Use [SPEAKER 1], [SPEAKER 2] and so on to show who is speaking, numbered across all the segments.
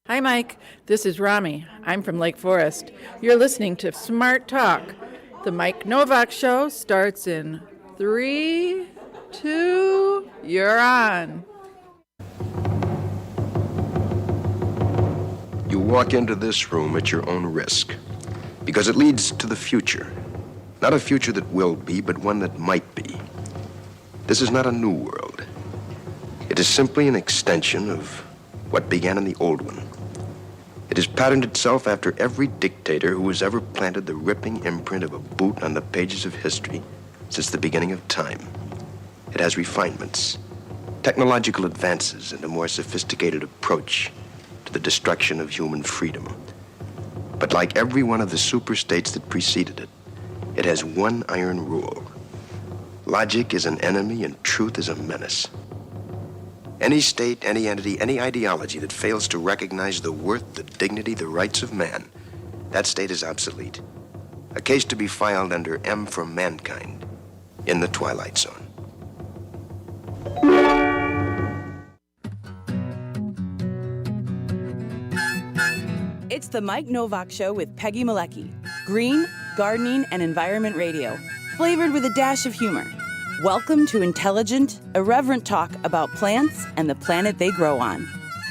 [SPEAKER 1] Hi, Mike. This is Rami. I'm from Lake Forest. You're listening to Smart Talk. The Mike Nowak Show starts in 3, 2, you're on.
[SPEAKER 2] You walk into this room at your own risk, because it leads to the future. Not a future that will be, but one that might be. This is not a new world. It is simply an extension of what began in the old one. It has patterned itself after every dictator who has ever planted the ripping imprint of a boot on the pages of history since the beginning of time. It has refinements, technological advances, and a more sophisticated approach to the destruction of human freedom. But like every one of the superstates that preceded it, it has one iron rule. Logic is an enemy and truth is a menace. Any state, any entity, any ideology that fails to recognize the worth, the dignity, the rights of man, that state is obsolete. A case to be filed under M for Mankind in the Twilight Zone.
[SPEAKER 3] It's the Mike Nowak Show with Peggy Malecki. Green, gardening, and environment radio. Flavored with a dash of humor. Welcome to intelligent, irreverent talk about plants and the planet they grow on.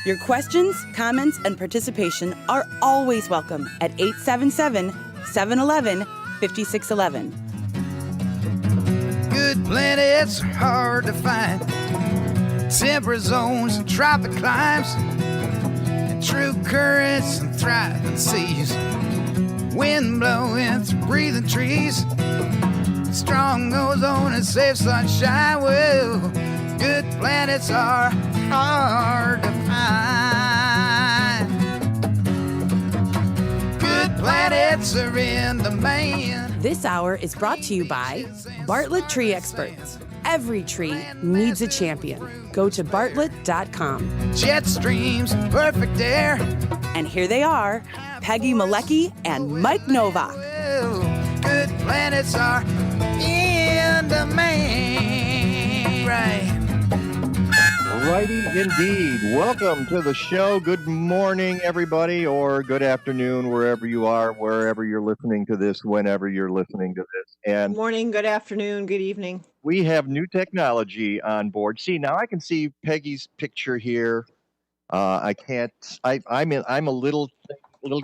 [SPEAKER 3] Your questions, comments, and participation are always welcome at 877-711-5611.
[SPEAKER 4] Good planets are hard to find. Temperate zones and tropic climes. And true currents and thriving seas. Wind blowing through breathing trees. Strong ozone and safe sunshine. Well, good planets are hard to find. Good planets are in demand.
[SPEAKER 3] This hour is brought to you by Bartlett Tree Experts. Every tree needs a champion. Go to bartlett.com.
[SPEAKER 4] Jet streams, perfect air.
[SPEAKER 3] And here they are, Peggy Malecki and Mike Nowak.
[SPEAKER 4] Well, good planets are in demand. Right.
[SPEAKER 5] Righty indeed. Welcome to the show. Good morning, everybody, or good afternoon, wherever you are, wherever you're listening to this, whenever you're listening to this. And
[SPEAKER 6] Good morning, good afternoon, good evening.
[SPEAKER 5] we have new technology on board. See, now I can see Peggy's picture here. I can't. I'm a little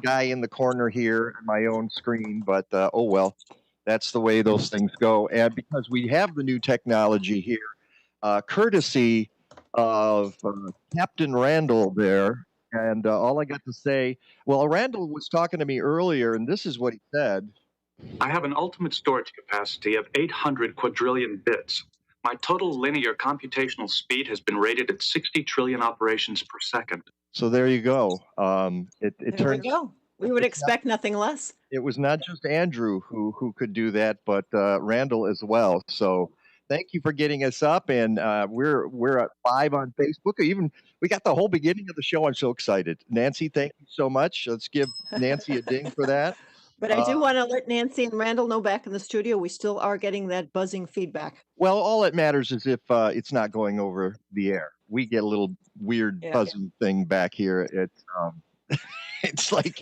[SPEAKER 5] guy in the corner here on my own screen, but oh well, that's the way those things go. And because we have the new technology here, courtesy of Captain Randall there, and all I got to say, well, Randall was talking to me earlier, and this is what he said.
[SPEAKER 7] I have an ultimate storage capacity of 800 quadrillion bits. My total linear computational speed has been rated at 60 trillion operations per second.
[SPEAKER 5] So there you go. It
[SPEAKER 6] There
[SPEAKER 5] turns
[SPEAKER 6] we go. We would expect nothing less.
[SPEAKER 5] it was not just Andrew who could do that, but Randall as well. So thank you for getting us up, and we're at 5 on Facebook. Even we got the whole beginning of the show. I'm so excited. Nancy, thank you so much. Let's give Nancy a ding for that.
[SPEAKER 6] But I do want to let Nancy and Randall know back in the studio, we still are getting that buzzing feedback.
[SPEAKER 5] Well, all that matters is if it's not going over the air. We get a little weird
[SPEAKER 6] Yeah.
[SPEAKER 5] buzzing thing back here. It's it's like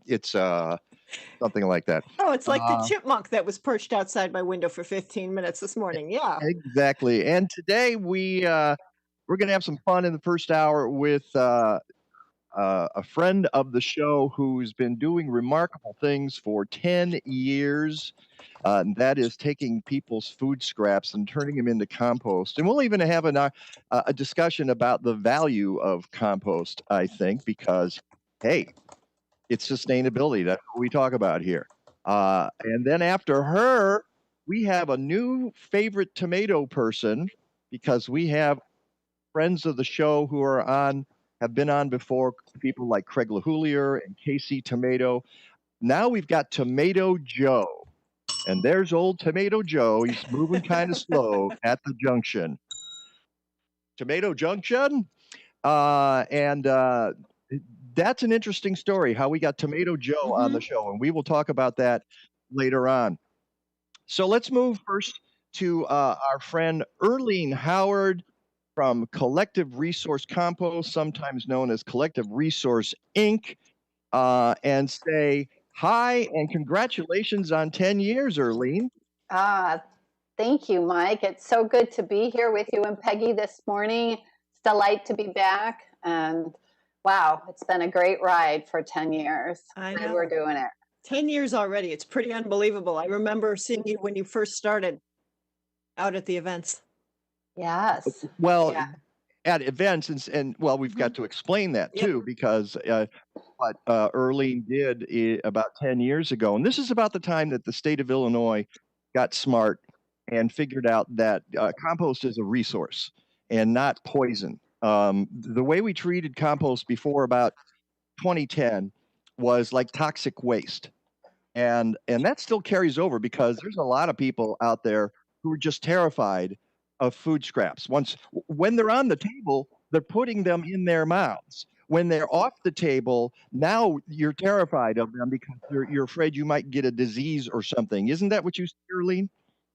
[SPEAKER 5] it's something like that.
[SPEAKER 6] Oh, it's like the chipmunk that was perched outside my window for 15 minutes this morning. Yeah.
[SPEAKER 5] Exactly. And today we're going to have some fun in the first hour with a friend of the show who's been doing remarkable things for 10 years. And that is taking people's food scraps and turning them into compost. And we'll even have a discussion about the value of compost, I think, because, hey, it's sustainability. That's what we talk about here. And then after her, we have a new favorite tomato person because we have friends of the show who are have been on before, people like Craig LaHoulier and Casey Tomato. Now we've got Tomato Joe. And there's old Tomato Joe. He's moving kind of slow at the junction. Tomato Junction? And that's an interesting story, how we got Tomato Joe on the show. And we will talk about that later on. So let's move first to our friend Erlene Howard. from Collective Resource Compost, sometimes known as Collective Resource Inc., and say hi and congratulations on 10 years, Erlene.
[SPEAKER 8] Thank you, Mike. It's so good to be here with you and Peggy this morning. It's a delight to be back. And wow, it's been a great ride for 10 years.
[SPEAKER 6] I
[SPEAKER 8] Glad
[SPEAKER 6] know.
[SPEAKER 8] we're doing it.
[SPEAKER 6] 10 years already. It's pretty unbelievable. I remember seeing you when you first started out at the events.
[SPEAKER 8] Yes.
[SPEAKER 5] Well,
[SPEAKER 8] Yeah.
[SPEAKER 5] at events, and well, we've got to explain that
[SPEAKER 6] Yep.
[SPEAKER 5] too, because what Erlene did about 10 years ago, and this is about the time that the state of Illinois got smart and figured out that compost is a resource and not poison. The way we treated compost before about 2010 was like toxic waste. And that still carries over because there's a lot of people out there who are just terrified of food scraps. When they're on the table, they're putting them in their mouths. When they're off the table, now you're terrified of them because you're afraid you might get a disease or something. Isn't that what you see, Erlene?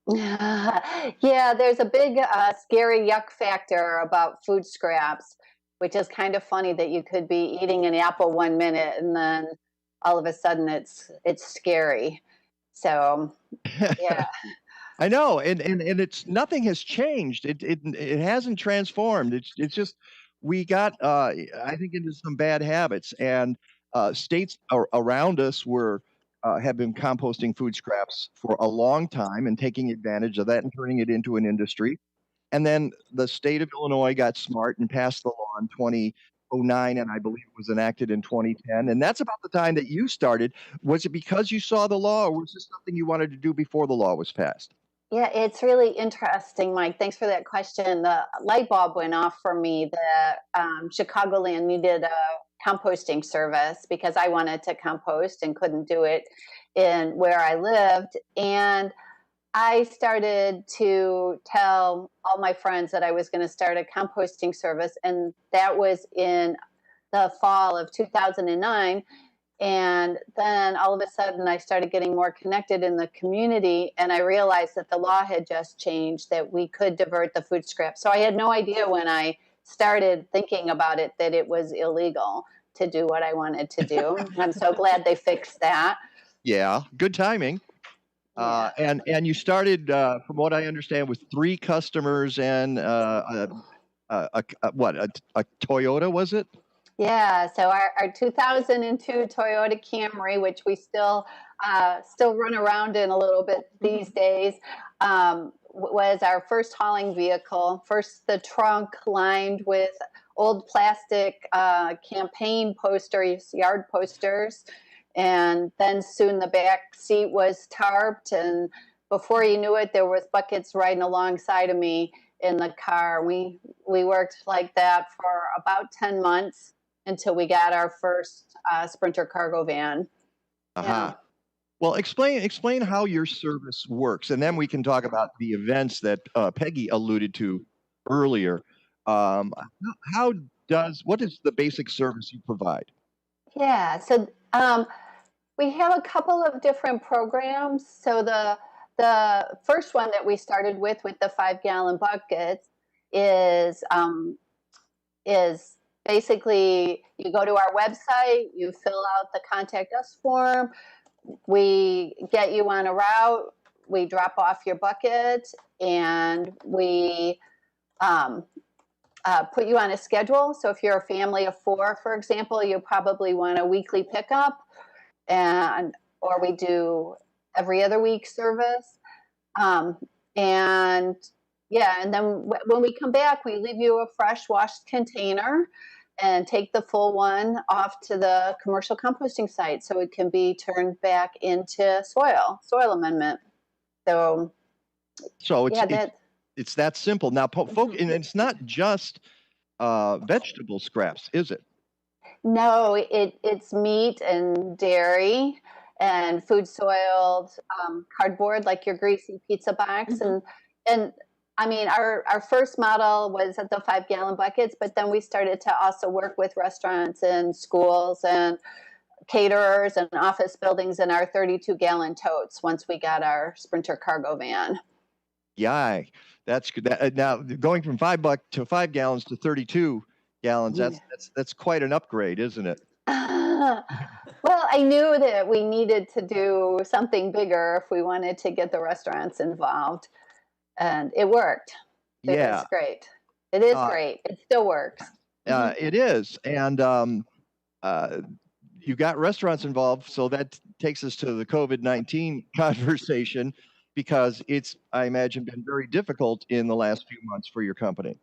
[SPEAKER 8] Yeah, there's a big scary yuck factor about food scraps, which is kind of funny that you could be eating an apple 1 minute and then all of a sudden it's scary. So yeah.
[SPEAKER 5] I know, and it's nothing has changed. It hasn't transformed. It's just we got I think into some bad habits, and states around us have been composting food scraps for a long time and taking advantage of that and turning it into an industry. And then the state of Illinois got smart and passed the law in 2009, and I believe it was enacted in 2010. And that's about the time that you started. Was it because you saw the law, or was this something you wanted to do before the law was passed?
[SPEAKER 8] Yeah, it's really interesting, Mike. Thanks for that question. The light bulb went off for me that Chicagoland needed a composting service because I wanted to compost and couldn't do it in where I lived. And I started to tell all my friends that I was going to start a composting service. And that was in the fall of 2009. And then all of a sudden I started getting more connected in the community, and I realized that the law had just changed, that we could divert the food scraps. So I had no idea when I started thinking about it that it was illegal to do what I wanted to do. I'm so glad they fixed that.
[SPEAKER 5] Yeah, good timing.
[SPEAKER 8] Yeah.
[SPEAKER 5] And you started, from what I understand, with 3 customers and a Toyota, was it?
[SPEAKER 8] Yeah, so our 2002 Toyota Camry, which we still run around in a little bit these days, was our first hauling vehicle. First, the trunk lined with old plastic campaign posters, yard posters, and then soon the back seat was tarped, and before you knew it, there was buckets riding alongside of me in the car. We worked like that for about 10 months. Until we got our first Sprinter cargo van.
[SPEAKER 5] Uh-huh. Well, explain how your service works, and then we can talk about the events that Peggy alluded to earlier. What is the basic service you provide?
[SPEAKER 8] Yeah, so we have a couple of different programs. So the first one that we started with the 5-gallon buckets is basically, you go to our website, you fill out the contact us form, we get you on a route, we drop off your bucket, and we put you on a schedule. So if you're a family of 4, for example, you probably want a weekly pickup, or we do every other week service. And then when we come back, we leave you a fresh washed container and take the full one off to the commercial composting site so it can be turned back into soil amendment. So
[SPEAKER 5] it's that simple. Now, and it's not just vegetable scraps, is it?
[SPEAKER 8] No, it's meat and dairy and food soiled cardboard, like your greasy pizza box. And I mean, our first model was at the 5-gallon buckets, but then we started to also work with restaurants and schools and caterers and office buildings in our 32-gallon totes once we got our Sprinter cargo van.
[SPEAKER 5] Yeah, that's good. Now going from $5 to 5 gallons to 32 gallons, that's quite an upgrade, isn't it?
[SPEAKER 8] Well, I knew that we needed to do something bigger if we wanted to get the restaurants involved, and it worked. It
[SPEAKER 5] Yeah.
[SPEAKER 8] was great. It is great. It still works.
[SPEAKER 5] It is, and you got restaurants involved, so that takes us to the COVID-19 conversation, because it's, I imagine, been very difficult in the last few months for your company.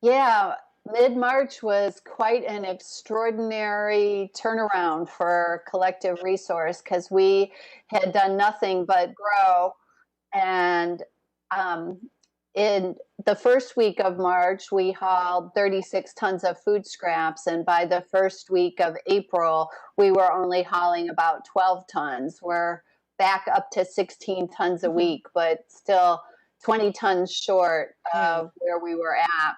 [SPEAKER 8] Yeah, mid-March was quite an extraordinary turnaround for Collective Resource, because we had done nothing but grow. And in the first week of March, we hauled 36 tons of food scraps. And by the first week of April, we were only hauling about 12 tons. We're back up to 16 tons a week, but still 20 tons short of where we were at.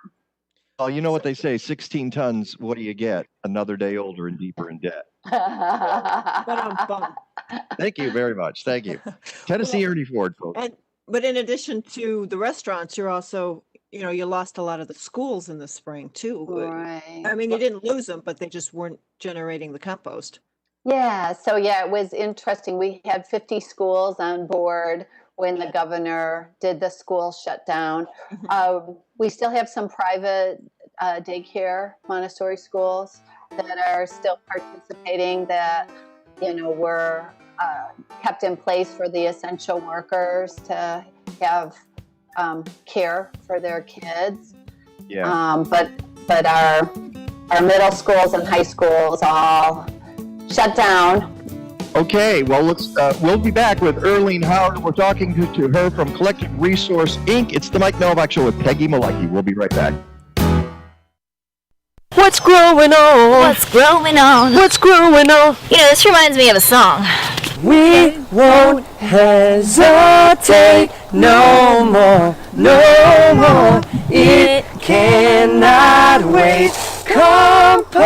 [SPEAKER 5] Oh, you know what they say, 16 tons, what do you get? Another day older and deeper in debt. Thank you very much. Thank you. Tennessee Ernie Ford, folks.
[SPEAKER 6] But in addition to the restaurants, you're also, you lost a lot of the schools in the spring too.
[SPEAKER 8] Right.
[SPEAKER 6] I mean, you didn't lose them, but they just weren't generating the compost.
[SPEAKER 8] Yeah. So yeah, it was interesting. We had 50 schools on board when the governor did the school shutdown. We still have some private daycare Montessori schools that are still participating, that, were kept in place for the essential workers to have care for their kids.
[SPEAKER 5] Yeah.
[SPEAKER 8] But our middle schools and high schools all shut down.
[SPEAKER 5] Okay, well, we'll be back with Erlene Howard. We're talking to her from Collective Resource Inc. It's the Mike Nowak Show with Peggy Malecki. We'll be right back.
[SPEAKER 9] What's growing on?
[SPEAKER 10] What's growing on?
[SPEAKER 9] What's growing on?
[SPEAKER 10] This reminds me of a song.
[SPEAKER 9] We won't hesitate no more, no more. It cannot wait. Compost!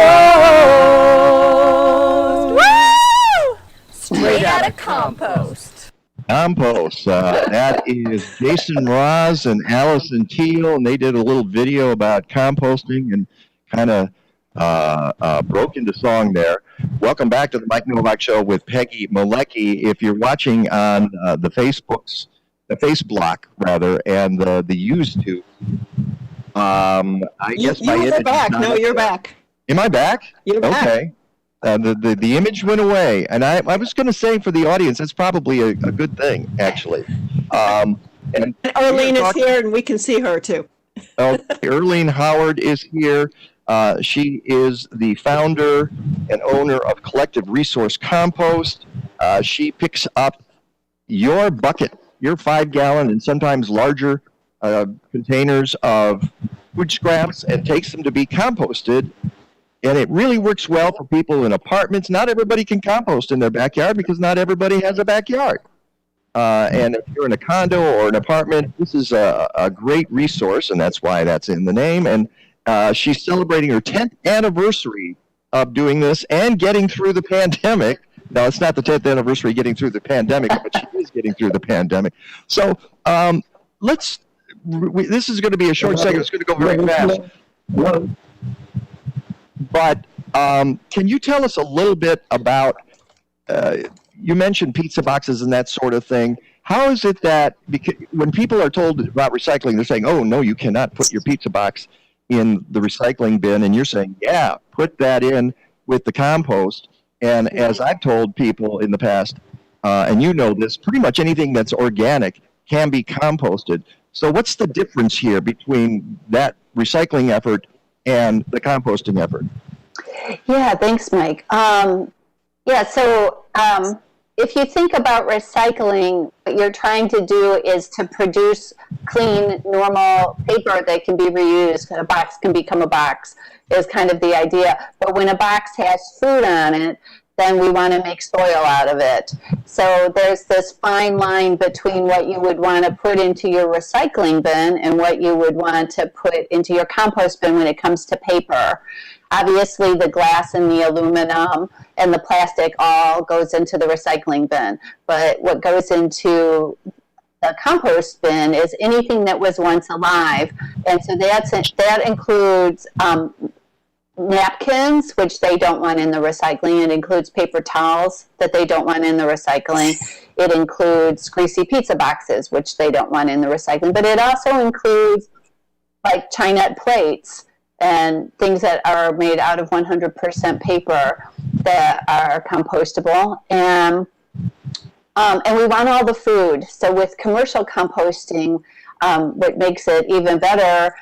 [SPEAKER 10] Woo!
[SPEAKER 9] Straight out of compost.
[SPEAKER 5] Compost. That is Jason Ross and Allison Teal, and they did a little video about composting and kind of broke into song there. Welcome back to the Mike Nowak Show with Peggy Malecki. If you're watching on the Facebook rather, and the YouTube, I guess my image.
[SPEAKER 6] You're back. No, you're back.
[SPEAKER 5] Am I back?
[SPEAKER 6] You're back.
[SPEAKER 5] Okay. The image went away, and I was going to say for the audience, that's probably a good thing, actually. And
[SPEAKER 6] Erlene is here, and we can see her too.
[SPEAKER 5] Erlene Howard is here. She is the founder and owner of Collective Resource Compost. She picks up your bucket, your 5-gallon and sometimes larger containers of food scraps, and takes them to be composted. And it really works well for people in apartments. Not everybody can compost in their backyard because not everybody has a backyard. And if you're in a condo or an apartment, this is a great resource, and that's why that's in the name. And she's celebrating her 10th anniversary of doing this and getting through the pandemic. Now, it's not the 10th anniversary getting through the pandemic, but she is getting through the pandemic. So this is going to be a short segment. It's going to go very fast. But can you tell us a little bit about, you mentioned pizza boxes and that sort of thing. How is it that, because when people are told about recycling, they're saying, oh, no, you cannot put your pizza box in the recycling bin, and you're saying, yeah, put that in with the compost. And as I've told people in the past, and you know this, pretty much anything that's organic can be composted. So what's the difference here between that recycling effort and the composting effort?
[SPEAKER 8] Yeah, thanks, Mike. If you think about recycling, what you're trying to do is to produce clean, normal paper that can be reused. A box can become a box is kind of the idea. But when a box has food on it, then we want to make soil out of it. So there's this fine line between what you would want to put into your recycling bin and what you would want to put into your compost bin when it comes to paper. Obviously, the glass and the aluminum and the plastic all goes into the recycling bin. But what goes into the compost bin is anything that was once alive. And so that includes napkins, which they don't want in the recycling. It includes paper towels that they don't want in the recycling. It includes greasy pizza boxes, which they don't want in the recycling. But it also includes like Chinette plates and things that are made out of 100% paper that are compostable. And we want all the food. So with commercial composting, what makes it even better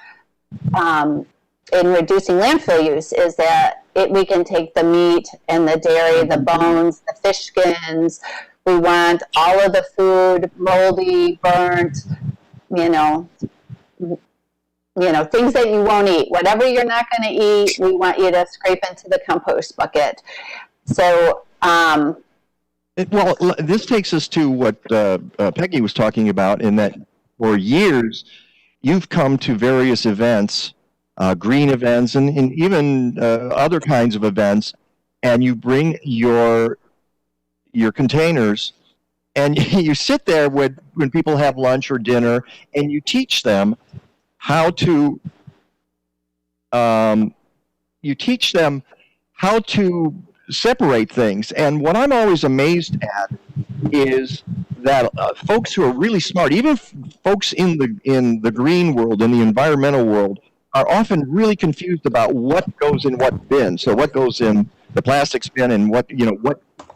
[SPEAKER 8] in reducing landfill use is that we can take the meat and the dairy, the bones, the fish skins. We want all of the food, moldy, burnt, things that you won't eat. Whatever you're not going to eat, we want you to scrape into the compost bucket. So,
[SPEAKER 5] this takes us to what Peggy was talking about, in that for years you've come to various events, green events, and even other kinds of events, and you bring your containers, and you sit there when people have lunch or dinner, and you teach them how to separate things. And what I'm always amazed at is that folks who are really smart, even folks in the green world, in the environmental world, are often really confused about what goes in what bin. So what goes in the plastics bin, and what,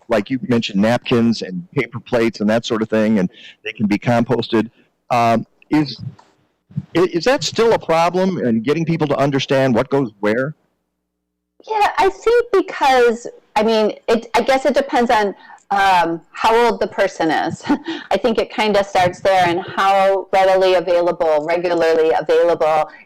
[SPEAKER 5] like you mentioned, napkins and paper plates and that sort of thing, and they can be composted. Is that still a problem, and getting people to understand what goes where?
[SPEAKER 8] Yeah, I think because, I guess it depends on how old the person is. I think it kind of starts there, and how regularly available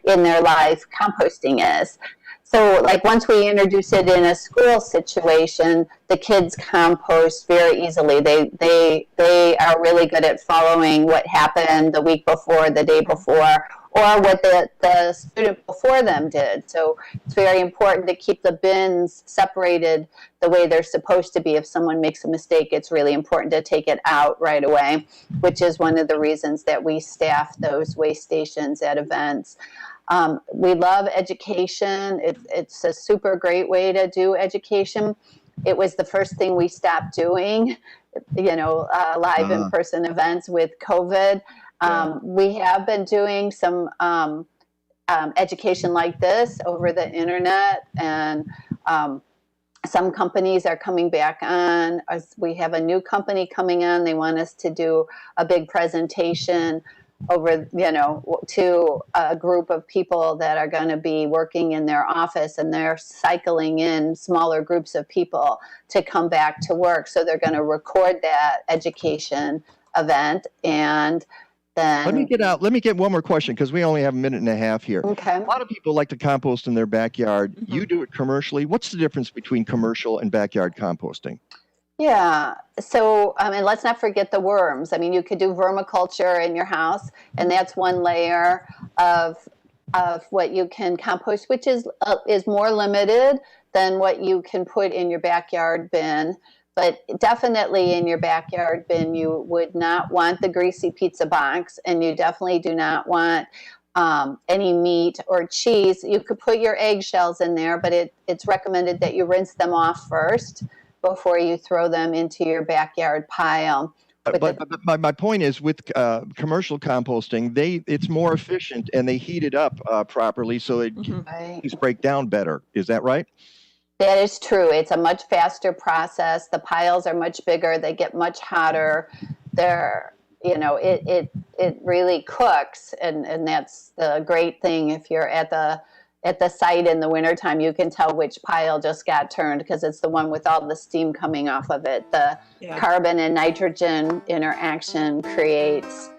[SPEAKER 8] in their life composting is. So like once we introduce it in a school situation, the kids compost very easily. They are really good at following what happened the week before, the day before, or what the student before them did. So it's very important to keep the bins separated the way they're supposed to be. If someone makes a mistake, it's really important to take it out right away, which is one of the reasons that we staff those waste stations at events. We love education. It's a super great way to do education. It was the first thing we stopped doing, live in-person events with COVID. We have been doing some education like this over the internet, and some companies are coming back on. We have a new company coming on. They want us to do a big presentation over, to a group of people that are going to be working in their office, and they're cycling in smaller groups of people to come back to work. So they're going to record that education event, and then
[SPEAKER 5] let me get one more question, because we only have a minute and a half here.
[SPEAKER 8] Okay.
[SPEAKER 5] A lot of people like to compost in their backyard. Mm-hmm. You do it commercially. What's the difference between commercial and backyard composting?
[SPEAKER 8] Yeah. So, and let's not forget the worms. You could do vermiculture in your house, and that's one layer of what you can compost, which is more limited than what you can put in your backyard bin. But definitely in your backyard bin, you would not want the greasy pizza box, and you definitely do not want any meat or cheese. You could put your eggshells in there, but it's recommended that you rinse them off first before you throw them into your backyard pile.
[SPEAKER 5] But my point is, with commercial composting, it's more efficient, and they heat it up properly, so things break down better. Is that right?
[SPEAKER 8] That is true. It's a much faster process. The piles are much bigger. They get much hotter. It really cooks, and that's the great thing. If you're at the site in the wintertime, you can tell which pile just got turned, because it's the one with all the steam coming off of it. The carbon and nitrogen interaction creates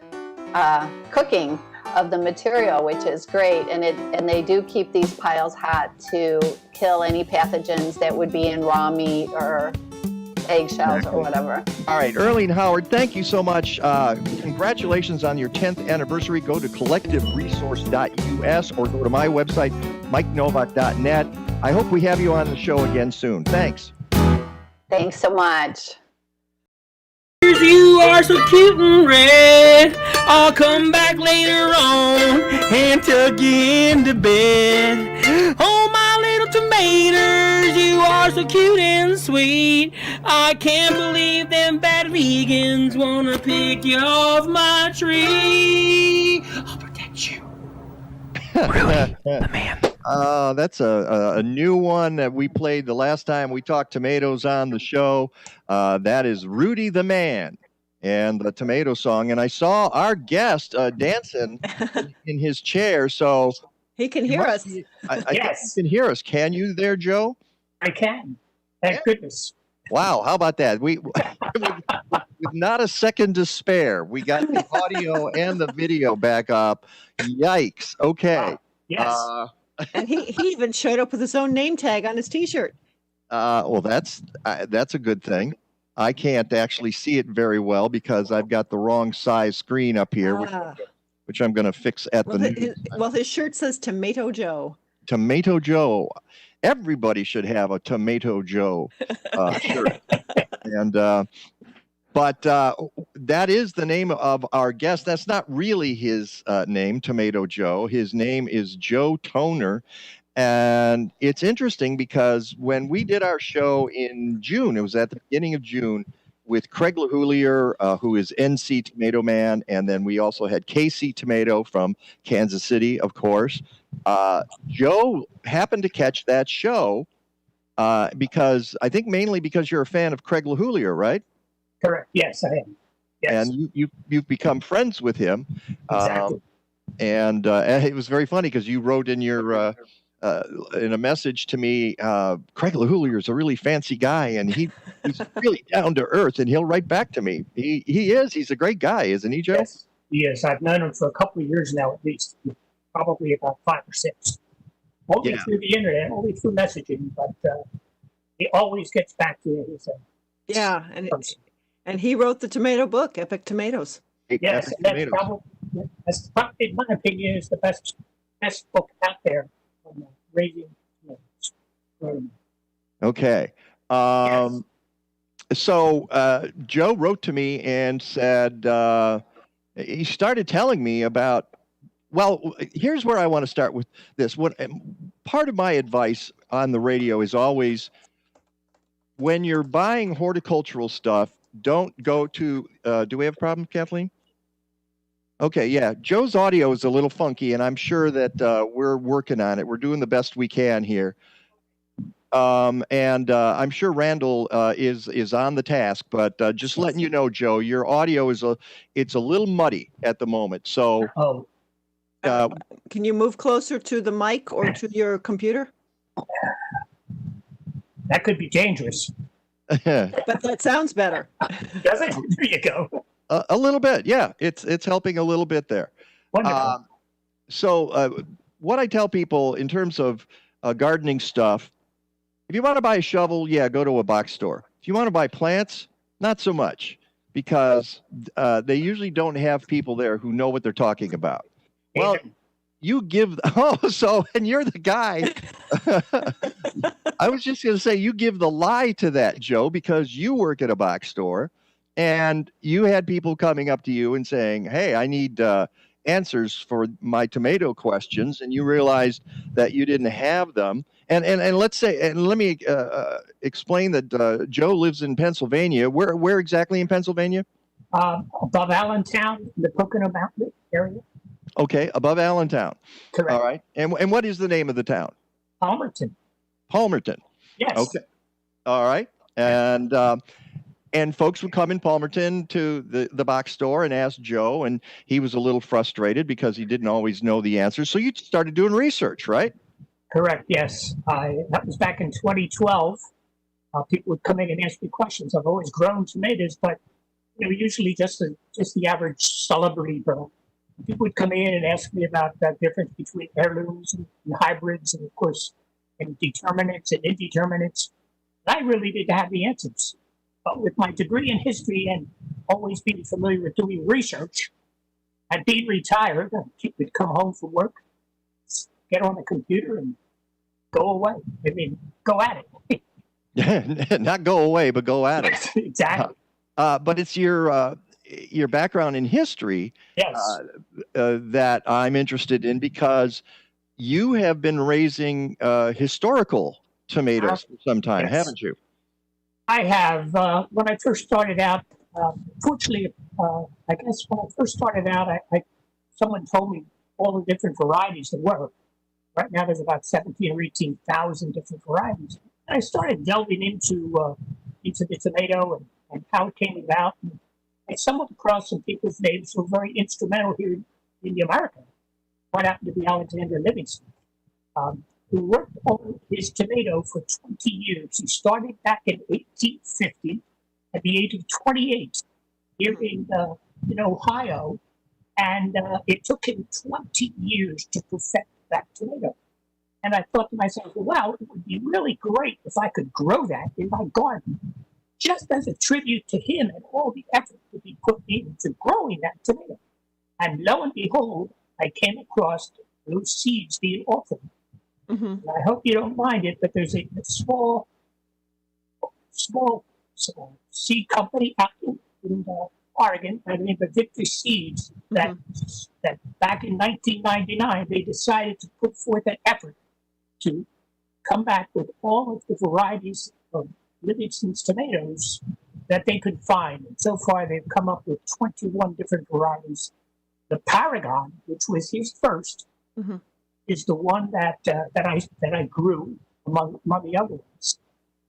[SPEAKER 8] cooking of the material, which is great. And they do keep these piles hot to kill any pathogens that would be in raw meat or eggshells or whatever.
[SPEAKER 5] All right, Erlene Howard, thank you so much. Congratulations on your 10th anniversary. Go to collectiveresource.us or go to my website, mikenovak.net. I hope we have you on the show again soon. Thanks.
[SPEAKER 8] Thanks so much.
[SPEAKER 9] You are so cute and red. I'll come back later on and tuck you into bed. Oh, my little tomatoes, you are so cute and sweet. I can't believe them bad vegans wanna pick you off my tree. I'll protect you. Really, the man.
[SPEAKER 5] That's a new one that we played the last time we talked tomatoes on the show. That is Rudy the Man and the tomato song. And I saw our guest dancing in his chair. So
[SPEAKER 6] he can hear us.
[SPEAKER 5] I think you can hear us. Can you there, Joe?
[SPEAKER 11] I can. Thank goodness.
[SPEAKER 5] Wow, how about that? We with not a second to spare. We got the audio and the video back up. Yikes. Okay.
[SPEAKER 11] Wow. Yes.
[SPEAKER 6] And he even showed up with his own name tag on his T-shirt.
[SPEAKER 5] Well, that's a good thing. I can't actually see it very well because I've got the wrong size screen up here, which I'm going to fix at
[SPEAKER 6] his shirt says Tomato Joe.
[SPEAKER 5] Tomato Joe. Everybody should have a Tomato Joe shirt. And but that is the name of our guest. That's not really his name, Tomato Joe. His name is Joe Toner. And it's interesting because when we did our show in June, it was at the beginning of June with Craig LaHoulier, who is NC Tomato Man. And then we also had KC Tomato from Kansas City, of course. Joe happened to catch that show because I think mainly because you're a fan of Craig LaHoulier, right?
[SPEAKER 11] Correct. Yes, I am. Yes.
[SPEAKER 5] And you've become friends with him.
[SPEAKER 11] Exactly.
[SPEAKER 5] And it was very funny because you wrote in your in a message to me, Craig LaHoulier is a really fancy guy, and he's really down to earth, and he'll write back to me. He is. He's a great guy, isn't he, Joe?
[SPEAKER 11] Yes, he is. I've known him for a couple of years now, at least. Probably about 5 or 6. Only through the internet, only through messaging, but he always gets back to you.
[SPEAKER 6] And he wrote the tomato book, Epic Tomatoes.
[SPEAKER 11] Yes, and that's probably, in my opinion, is the best book out there on raising tomatoes.
[SPEAKER 5] Okay. So Joe wrote to me and said he started telling me about. Well, here's where I want to start with this. Part of my advice on the radio is always when you're buying horticultural stuff, don't go to. Do we have a problem, Kathleen? Okay, yeah. Joe's audio is a little funky, and I'm sure that we're working on it. We're doing the best we can here. And I'm sure Randall is on the task, but just letting you know, Joe, your audio it's a little muddy at the moment. So.
[SPEAKER 6] Can you move closer to the mic or to your computer?
[SPEAKER 11] That could be dangerous.
[SPEAKER 6] But that sounds better.
[SPEAKER 11] Does it? There you go.
[SPEAKER 5] A little bit, yeah. It's helping a little bit there.
[SPEAKER 11] Wonderful.
[SPEAKER 5] So what I tell people in terms of gardening stuff, if you want to buy a shovel, go to a box store. If you want to buy plants, not so much, because they usually don't have people there who know what they're talking about. Well, you give, and you're the guy. I was just going to say, you give the lie to that, Joe, because you work at a box store and you had people coming up to you and saying, hey, I need answers for my tomato questions. And you realized that you didn't have them. And let's say, and let me explain that Joe lives in Pennsylvania. Where exactly in Pennsylvania?
[SPEAKER 11] Above Allentown, the Pocono Mountain area.
[SPEAKER 5] Okay, above Allentown.
[SPEAKER 11] Correct.
[SPEAKER 5] All right. And what is the name of the town?
[SPEAKER 11] Palmerton.
[SPEAKER 5] Palmerton.
[SPEAKER 11] Yes.
[SPEAKER 5] Okay. All right. And folks would come in Palmerton to the box store and ask Joe, and he was a little frustrated because he didn't always know the answers. So you started doing research, right?
[SPEAKER 11] Correct. Yes. That was back in 2012. People would come in and ask me questions. I've always grown tomatoes, but usually just the average celebrity grower. People would come in and ask me about the difference between heirlooms and hybrids, and of course, and determinants and indeterminates. I really didn't have the answers. But with my degree in history and always being familiar with doing research, and being retired, I would come home from work, get on the computer, and go away. Go at it.
[SPEAKER 5] Not go away, but go at it.
[SPEAKER 11] Exactly.
[SPEAKER 5] but it's your background in history
[SPEAKER 11] Yes.
[SPEAKER 5] that I'm interested in, because you have been raising historical tomatoes for some time,
[SPEAKER 11] Yes.
[SPEAKER 5] haven't you?
[SPEAKER 11] I have. When I first started out, fortunately, I guess when I first started out, someone told me all the different varieties there were. Right now, there's about 17 or 18,000 different varieties. And I started delving into the tomato and how it came about. And I stumbled across some people's names who were very instrumental here in America. One happened to be Alexander Livingston, who worked on his tomato for 20 years. He started back in 1850 at the age of 28 here in Ohio, and it took him 20 years to perfect that tomato. And I thought to myself, wow, it would be really great if I could grow that in my garden, just as a tribute to him and all the effort to be put into growing that tomato. And lo and behold, I came across those seeds being offered. And I hope you don't mind it, but there's a small seed company out in Oregon by the name of Victory Seeds that back in 1999 they decided to put forth an effort to come back with all of the varieties of Livingston's tomatoes that they could find. And so far they've come up with 21 different varieties. The Paragon, which was his first, is the one that I grew among the other ones.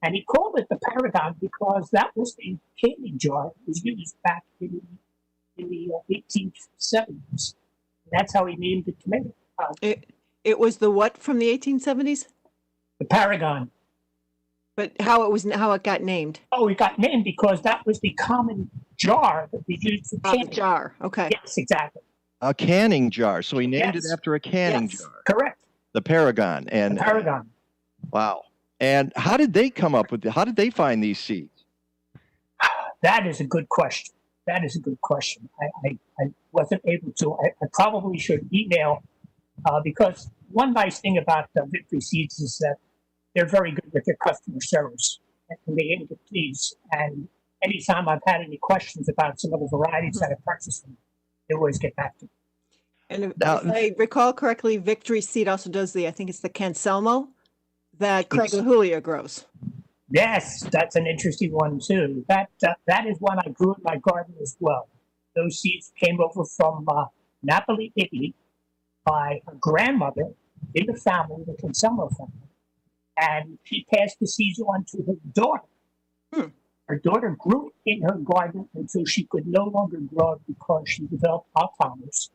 [SPEAKER 11] And he called it the Paragon because that was the canning jar that was used back in the 1870s. That's how he named the tomato.
[SPEAKER 6] It was the what from the 1870s?
[SPEAKER 11] The Paragon.
[SPEAKER 6] But how it got named?
[SPEAKER 11] Oh, it got named because that was the common jar that we used for canning.
[SPEAKER 6] The jar, okay.
[SPEAKER 11] Yes, exactly.
[SPEAKER 5] A canning jar. So he named it after a canning jar.
[SPEAKER 11] Correct.
[SPEAKER 5] The Paragon. And
[SPEAKER 11] the Paragon.
[SPEAKER 5] Wow. And how did they come up with how did they find these seeds?
[SPEAKER 11] That is a good question. I wasn't able to. I probably should email because one nice thing about Victory Seeds is that they're very good with their customer service and they aim to please. And anytime I've had any questions about some of the varieties that I purchased from them, they always get back to me.
[SPEAKER 6] And if I recall correctly, Victory Seed also does I think it's the Canselmo that Craig LaHulia grows.
[SPEAKER 11] Yes, that's an interesting one too. That is one I grew in my garden as well. Those seeds came over from Napoli, Italy, by a grandmother in the family, the Canselmo family, and she passed the seeds on to her daughter. Her daughter grew it in her garden until she could no longer grow it because she developed Alzheimer's,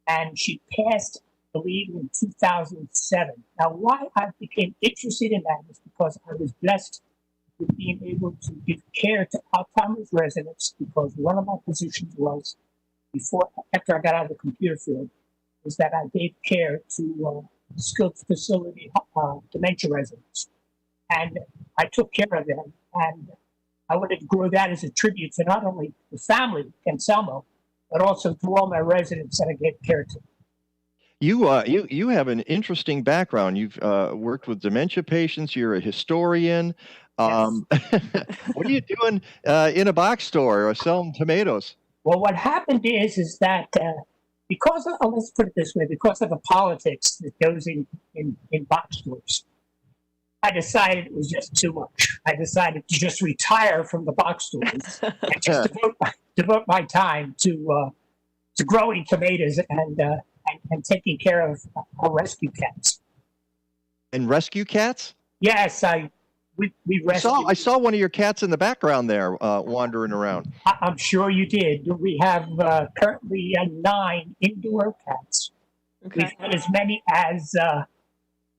[SPEAKER 11] and she passed, I believe, in 2007. Now, why I became interested in that is because I was blessed with being able to give care to Alzheimer's residents, because one of my positions was, after I got out of the computer field, was that I gave care to skilled facility dementia residents. And I took care of them. And I wanted to grow that as a tribute to not only the family, Canselmo, but also to all my residents that I gave care to.
[SPEAKER 5] You have an interesting background. You've worked with dementia patients. You're a historian.
[SPEAKER 11] Yes.
[SPEAKER 5] What are you doing in a box store or selling tomatoes?
[SPEAKER 11] Well, what happened is that because of, let's put it this way, because of the politics that goes in box stores, I decided it was just too much. I decided to just retire from the box stores and just devote my time to growing tomatoes and taking care of our rescue cats.
[SPEAKER 5] And rescue cats?
[SPEAKER 11] Yes, we rescued.
[SPEAKER 5] I saw one of your cats in the background there wandering around.
[SPEAKER 11] I'm sure you did. We have currently 9 indoor cats.
[SPEAKER 6] Okay.
[SPEAKER 11] We've had as many as,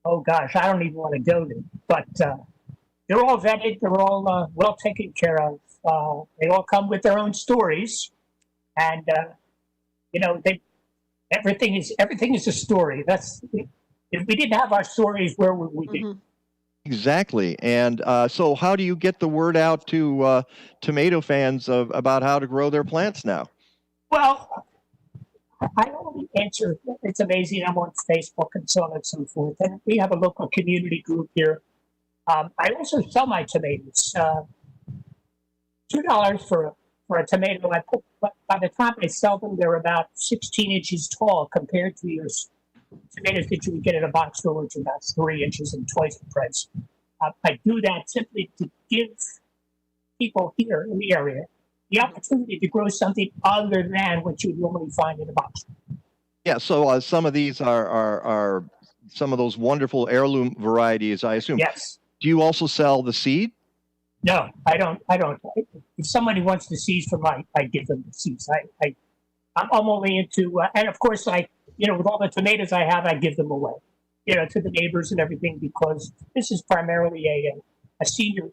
[SPEAKER 11] oh gosh, I don't even want to go there. But they're all vetted. They're all well taken care of. They all come with their own stories. And, everything is a story. If we didn't have our stories, where would we be?
[SPEAKER 5] Exactly. And so how do you get the word out to tomato fans about how to grow their plants now?
[SPEAKER 11] Well, I only answer, it's amazing, I'm on Facebook and so on and so forth. And we have a local community group here. I also sell my tomatoes. $2 for for a tomato, by the time I sell them, they're about 16 inches tall compared to your tomatoes that you would get at a box store, which are about 3 inches and twice the price. I do that simply to give people here in the area the opportunity to grow something other than what you would normally find in a box.
[SPEAKER 5] Yeah, so some of these are some of those wonderful heirloom varieties, I assume.
[SPEAKER 11] Yes.
[SPEAKER 5] Do you also sell the seed?
[SPEAKER 11] No, I don't. If somebody wants the seeds from I give them the seeds. I'm only into, and of course, with all the tomatoes I have, I give them away, to the neighbors and everything, because this is primarily a senior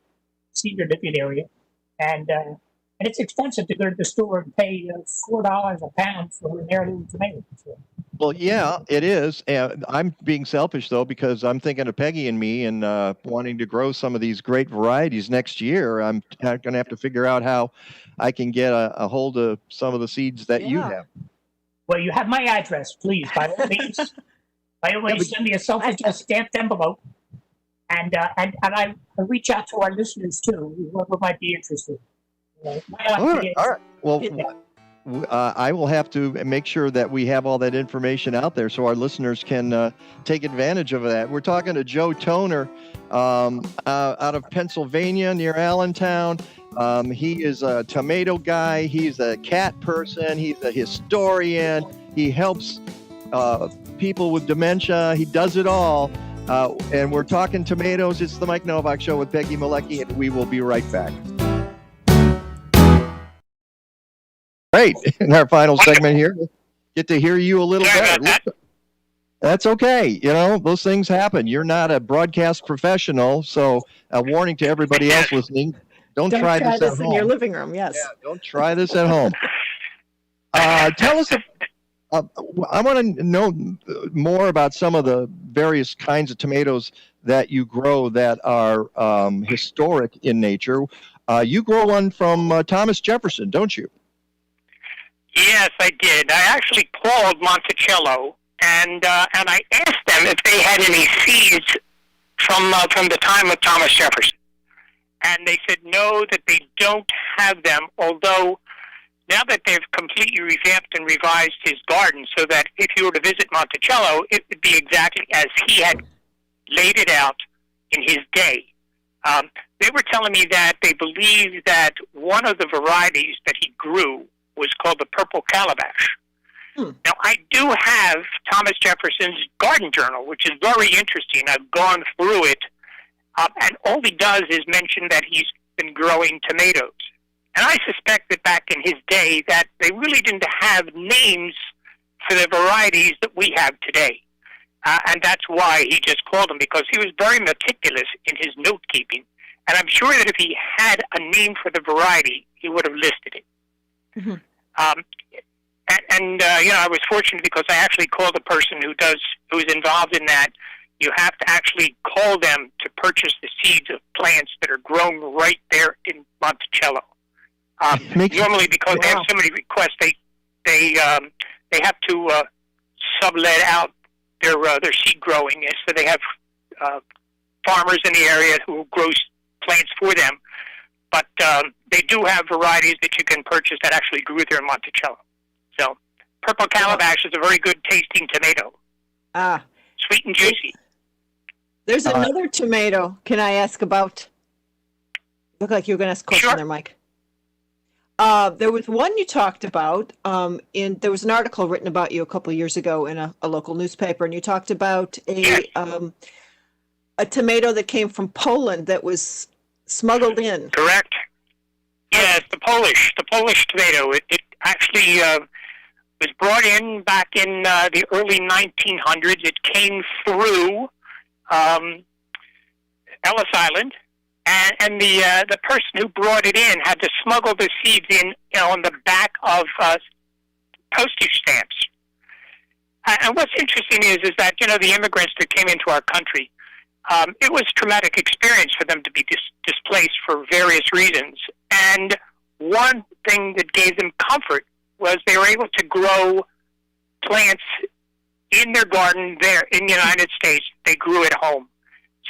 [SPEAKER 11] living area, and it's expensive to go to the store and pay $4 a pound for an heirloom tomato. So.
[SPEAKER 5] Well, yeah, it is. I'm being selfish, though, because I'm thinking of Peggy and me and wanting to grow some of these great varieties next year. I'm going to have to figure out how I can get a hold of some of the seeds that you have.
[SPEAKER 11] Well, you have my address, please, by all means. By all means, send me a self-addressed stamped envelope. And I reach out to our listeners, too, whoever might be interested.
[SPEAKER 5] All right. Well, I will have to make sure that we have all that information out there so our listeners can take advantage of that. We're talking to Joe Toner out of Pennsylvania near Allentown. He is a tomato guy. He's a cat person. He's a historian. He helps people with dementia. He does it all. And we're talking tomatoes. It's the Mike Nowak Show with Peggy Malecki, and we will be right back. Great. In our final segment here, get to hear you a little better. That's okay. Those things happen. You're not a broadcast professional, so a warning to everybody else listening. Don't try this at home.
[SPEAKER 6] In your living room, yes.
[SPEAKER 5] Yeah, don't try this at home. Tell us, I want to know more about some of the various kinds of tomatoes that you grow that are historic in nature. You grow one from Thomas Jefferson, don't you?
[SPEAKER 12] Yes, I did. I actually called Monticello and I asked them if they had any seeds from the time of Thomas Jefferson. And they said no, that they don't have them, although now that they've completely revamped and revised his garden so that if you were to visit Monticello, it would be exactly as he had laid it out in his day. They were telling me that they believe that one of the varieties that he grew was called the purple calabash. Now, I do have Thomas Jefferson's garden journal, which is very interesting. I've gone through it, and all he does is mention that he's been growing tomatoes. And I suspect that back in his day that they really didn't have names for the varieties that we have today. And that's why he just called them, because he was very meticulous in his note-keeping. And I'm sure that if he had a name for the variety, he would have listed it. Mm-hmm. I was fortunate because I actually called the person who's involved in that. You have to actually call them to purchase the seeds of plants that are grown right there in Monticello. Normally, because they have so many requests, they have to sublet out their seed growing, so they have farmers in the area who grow plants for them. But they do have varieties that you can purchase that actually grew there in Monticello. So, purple calabash is a very good tasting tomato. Sweet and juicy.
[SPEAKER 6] There's another tomato. Can I ask about? Look like you were going to ask a question there, Mike. There was one you talked about. There was an article written about you a couple of years ago in a local newspaper, and you talked about a tomato that came from Poland that was smuggled in.
[SPEAKER 12] Correct. Yes, the Polish tomato. It actually was brought in back in the early 1900s. It came through Ellis Island, and the person who brought it in had to smuggle the seeds in, on the back of postage stamps. And what's interesting is that the immigrants that came into our country, it was a traumatic experience for them to be displaced for various reasons. And one thing that gave them comfort was they were able to grow plants in their garden there in the United States. They grew at home.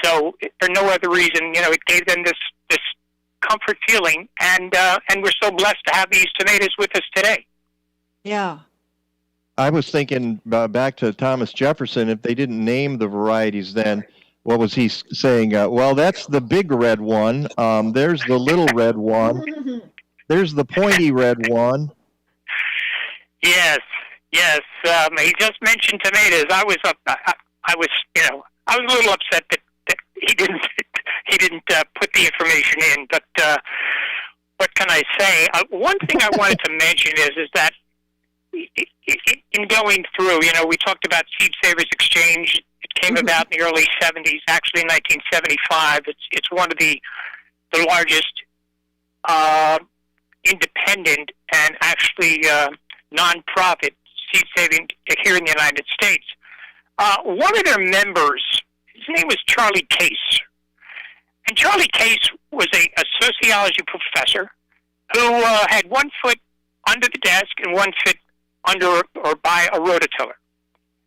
[SPEAKER 12] So for no other reason, it gave them this comfort feeling, and we're so blessed to have these tomatoes with us today.
[SPEAKER 6] Yeah.
[SPEAKER 5] I was thinking back to Thomas Jefferson. If they didn't name the varieties, then what was he saying? Well, that's the big red one. There's the little red one. There's the pointy red one.
[SPEAKER 12] Yes. He just mentioned tomatoes. I was a little upset that he didn't put the information in. But what can I say? One thing I wanted to mention is that in going through, we talked about Seed Savers Exchange. It came about in the early 70s, actually in 1975. It's one of the largest independent and actually nonprofit seed saving here in the United States. One of their members, his name was Charlie Case. And Charlie Case was a sociology professor who had one foot under the desk and one foot under or by a rototiller.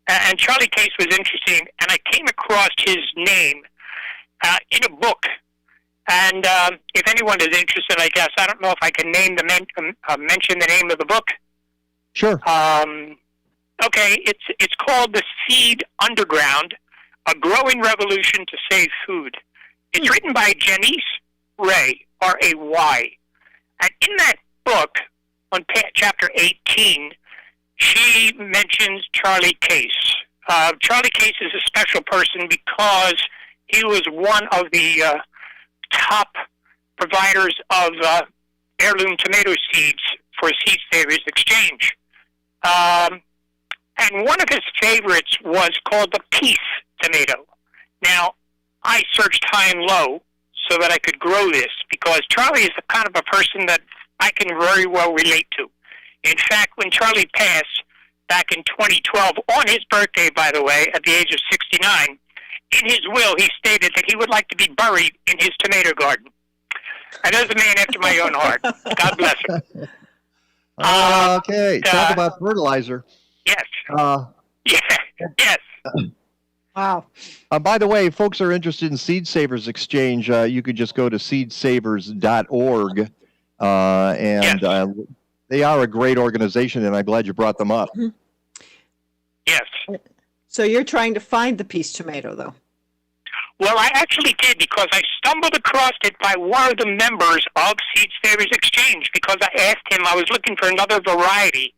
[SPEAKER 12] And Charlie Case was interesting, and I came across his name in a book. And if anyone is interested, I guess, I don't know if I can name mention the name of the book.
[SPEAKER 5] Sure.
[SPEAKER 12] Okay, it's called The Seed Underground, A Growing Revolution to Save Food. It's written by Janice Ray, R-A-Y. And in that book, on chapter 18, she mentions Charlie Case. Charlie Case is a special person because he was one of the top providers of heirloom tomato seeds for Seed Savers Exchange. And one of his favorites was called the Peace tomato. Now, I searched high and low so that I could grow this because Charlie is the kind of a person that I can very well relate to. In fact, when Charlie passed back in 2012, on his birthday, by the way, at the age of 69, in his will, he stated that he would like to be buried in his tomato garden. And there's a man after my own heart. God bless him.
[SPEAKER 5] Okay, talk about fertilizer.
[SPEAKER 12] Yes. Yes.
[SPEAKER 6] Wow.
[SPEAKER 5] By the way, folks are interested in Seed Savers Exchange. You could just go to seedsavers.org, and they are a great organization, and I'm glad you brought them up.
[SPEAKER 12] Yes.
[SPEAKER 6] So you're trying to find the Peace tomato, though?
[SPEAKER 12] Well, I actually did because I stumbled across it by one of the members of Seed Savers Exchange because I asked him, I was looking for another variety,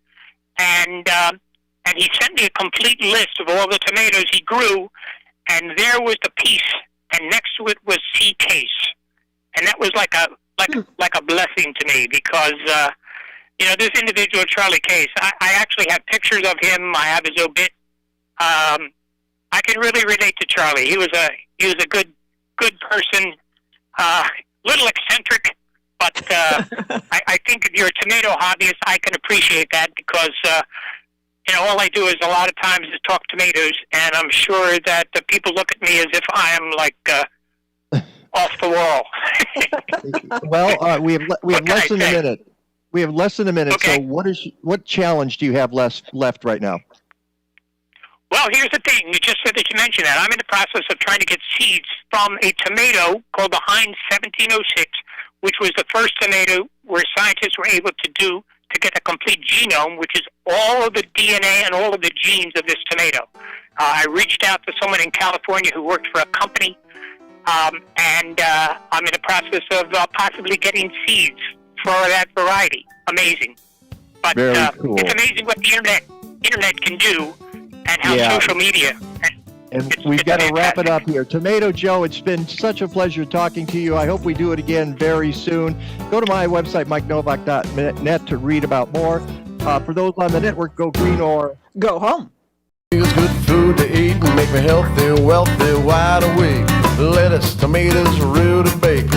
[SPEAKER 12] and he sent me a complete list of all the tomatoes he grew, and there was the Peace, and next to it was C Case, and that was like a blessing to me because this individual Charlie Case, I actually have pictures of him. I have his obit. I can really relate to Charlie. He was a good person, little eccentric, but I think if you're a tomato hobbyist, I can appreciate that because all I do is a lot of times is talk tomatoes, and I'm sure that the people look at me as if I am like off the wall.
[SPEAKER 5] Well, we have less than a minute. We have less than a minute.
[SPEAKER 12] Okay.
[SPEAKER 5] So what challenge do you have left right now?
[SPEAKER 12] Well, here's the thing. You just said that you mentioned that. I'm in the process of trying to get seeds from a tomato called the Heinz 1706, which was the first tomato where scientists were able to get a complete genome, which is all of the DNA and all of the genes of this tomato. I reached out to someone in California who worked for a company, and I'm in the process of possibly getting seeds for that variety. Amazing. But
[SPEAKER 5] Very cool.
[SPEAKER 12] It's amazing what the internet can do and how social media.
[SPEAKER 5] And we've got to wrap it up here. Tomato Joe, it's been such a pleasure talking to you. I hope we do it again very soon. Go to my website, MikeNovak.net, to read about more. For those on the network, go green or
[SPEAKER 6] go home.
[SPEAKER 13] It's good food to eat and make me healthy, wealthy, wide awake. Lettuce, tomatoes, root and bacon.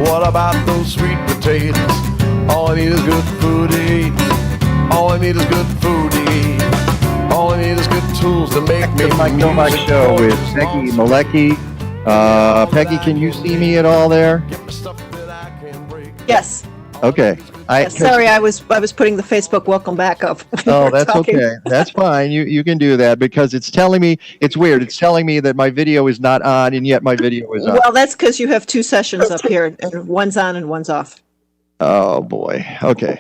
[SPEAKER 13] What about those sweet potatoes? All I need is good food to eat. All I need is good food to eat. All I need is good tools to make me
[SPEAKER 5] the Mike Nowak Show with Peggy Malecki. Peggy, can you see me at all there?
[SPEAKER 6] Yes.
[SPEAKER 5] Okay.
[SPEAKER 6] Sorry, I was putting the Facebook welcome back up.
[SPEAKER 5] Oh, that's okay. That's fine. You can do that because it's telling me, it's weird. It's telling me that my video is not on, and yet my video is on.
[SPEAKER 6] Well, that's because you have two sessions up here, and one's on and one's off.
[SPEAKER 5] Oh boy. Okay.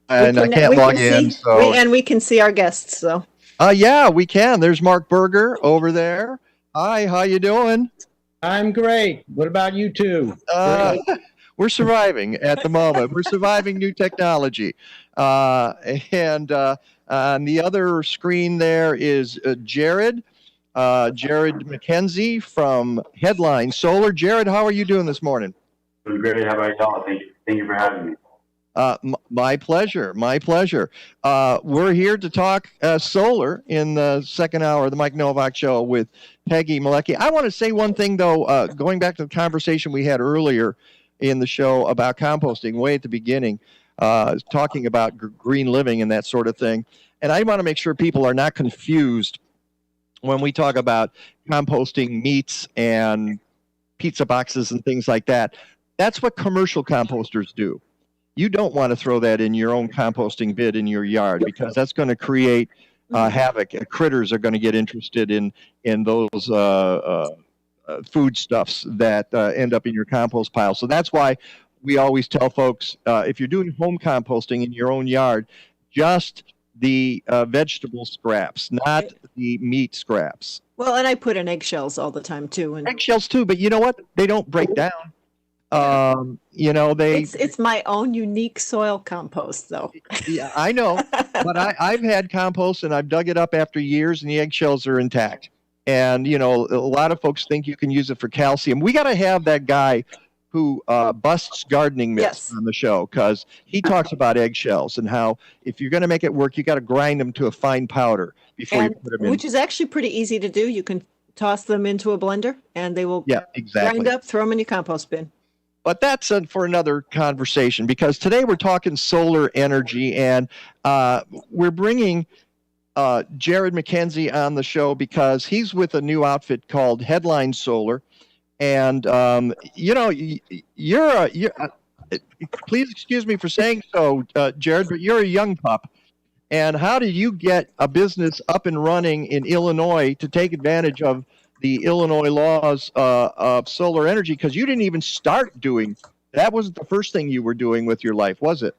[SPEAKER 5] And I
[SPEAKER 6] We
[SPEAKER 5] can't log in. So.
[SPEAKER 6] And we can see our guests. So.
[SPEAKER 5] Yeah, we can. There's Mark Berger over there. Hi, how you doing?
[SPEAKER 14] I'm great. What about you two?
[SPEAKER 5] We're surviving at the moment. We're surviving new technology. And on the other screen there is Jared McKenzie from Headline Solar. Jared, how are you doing this morning?
[SPEAKER 15] Doing great. How about y'all? Thank you for having me.
[SPEAKER 5] My pleasure. My pleasure. We're here to talk solar in the second hour of the Mike Nowak Show with Peggy Malecki. I want to say one thing, though, going back to the conversation we had earlier in the show about composting, way at the beginning, talking about green living and that sort of thing. And I want to make sure people are not confused when we talk about composting meats and pizza boxes and things like that. That's what commercial composters do. You don't want to throw that in your own composting bin in your yard because that's going to create havoc. Critters are going to get interested in those foodstuffs that end up in your compost pile. So that's why we always tell folks, if you're doing home composting in your own yard, just the vegetable scraps, not the meat scraps.
[SPEAKER 6] Well, and I put in eggshells all the time too. And
[SPEAKER 5] eggshells too, but you know what? They don't break down.
[SPEAKER 6] It's my own unique soil compost, though.
[SPEAKER 5] Yeah, I know, but I've had compost and I've dug it up after years, and the eggshells are intact. And a lot of folks think you can use it for calcium. We got to have that guy who busts gardening myths on the show, because he talks about eggshells and how if you're going to make it work, you got to grind them to a fine powder before you put them in.
[SPEAKER 6] Which is actually pretty easy to do. You can toss them into a blender, and they will grind up. Throw them in your compost bin.
[SPEAKER 5] But that's for another conversation, because today we're talking solar energy, and we're bringing Jared McKenzie on the show because he's with a new outfit called Headline Solar. And, you're please excuse me for saying so, Jared, but you're a young pup. And how did you get a business up and running in Illinois to take advantage of the Illinois laws of solar energy? Because you didn't even start doing that. Wasn't the first thing you were doing with your life, was it?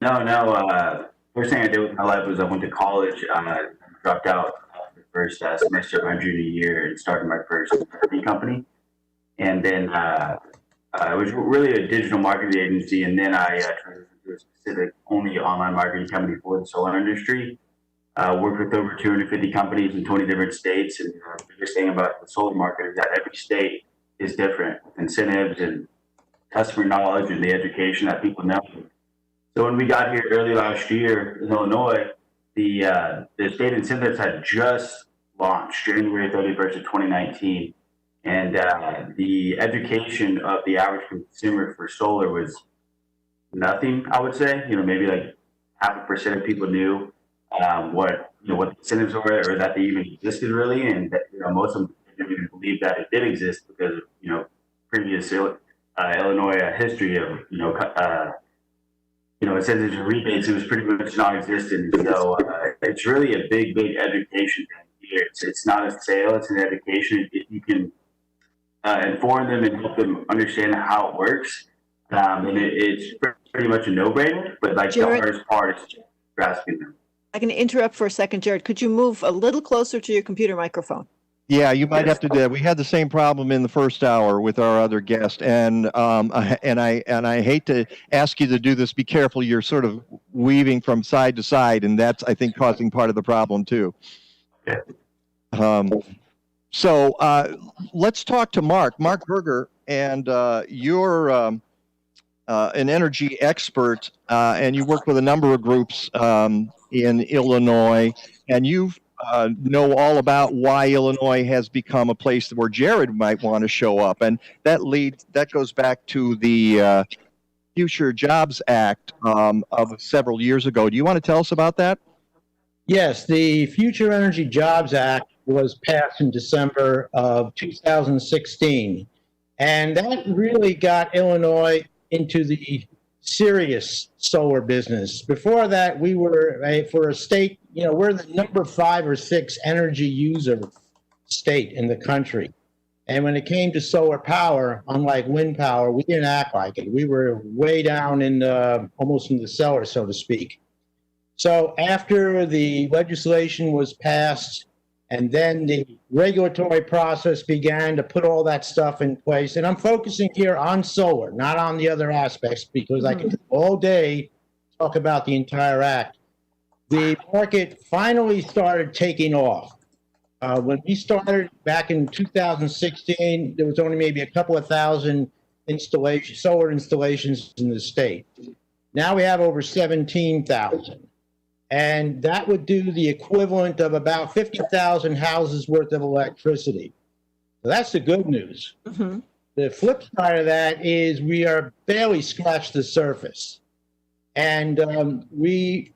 [SPEAKER 15] No. First thing I did with my life was I went to college. I dropped out the first semester of my junior year and started my first marketing company. And then it was really a digital marketing agency. And then I transitioned to a specific only online marketing company for the solar industry. Worked with over 250 companies in 20 different states. And the biggest thing about the solar market is that every state is different with incentives and customer knowledge and the education that people know. So when we got here early last year in Illinois, the state incentives had just launched January 31st of 2019. And the education of the average consumer for solar was nothing, I would say. Maybe like 0.5% of people knew what the incentives were, or that they even existed really, and that most of them didn't even believe that it did exist because of previous Illinois history of incentives and rebates. It was pretty much non-existent. So it's really a big education thing here. It's not a sale; it's an education. If you can inform them and help them understand how it works, and it's pretty much a no-brainer. But like
[SPEAKER 6] Jared,
[SPEAKER 15] the hardest part is grasping them.
[SPEAKER 6] I can interrupt for a second, Jared. Could you move a little closer to your computer microphone?
[SPEAKER 5] Yeah, you might have to do that. We had the same problem in the first hour with our other guest, and I hate to ask you to do this. Be careful; you're sort of weaving from side to side, and that's, I think, causing part of the problem too. So let's talk to Mark Berger, and you're an energy expert, and you work with a number of groups in Illinois, and you know all about why Illinois has become a place where Jared might want to show up, and that goes back to the Future Jobs Act of several years ago. Do you want to tell us about that?
[SPEAKER 14] Yes, the Future Energy Jobs Act was passed in December of 2016, and that really got Illinois into the serious solar business. Before that, we were, for a state, we're the number 5 or 6 energy user state in the country. And when it came to solar power, unlike wind power, we didn't act like it. We were way down in almost in the cellar, so to speak. So after the legislation was passed and then the regulatory process began to put all that stuff in place, and I'm focusing here on solar, not on the other aspects, because I can all day talk about the entire act. The market finally started taking off. When we started back in 2016, there was only maybe a couple of thousand solar installations in the state. Now we have over 17,000. And that would do the equivalent of about 50,000 houses worth of electricity. So that's the good news.
[SPEAKER 6] Mm-hmm.
[SPEAKER 14] The flip side of that is we are barely scratched the surface. And we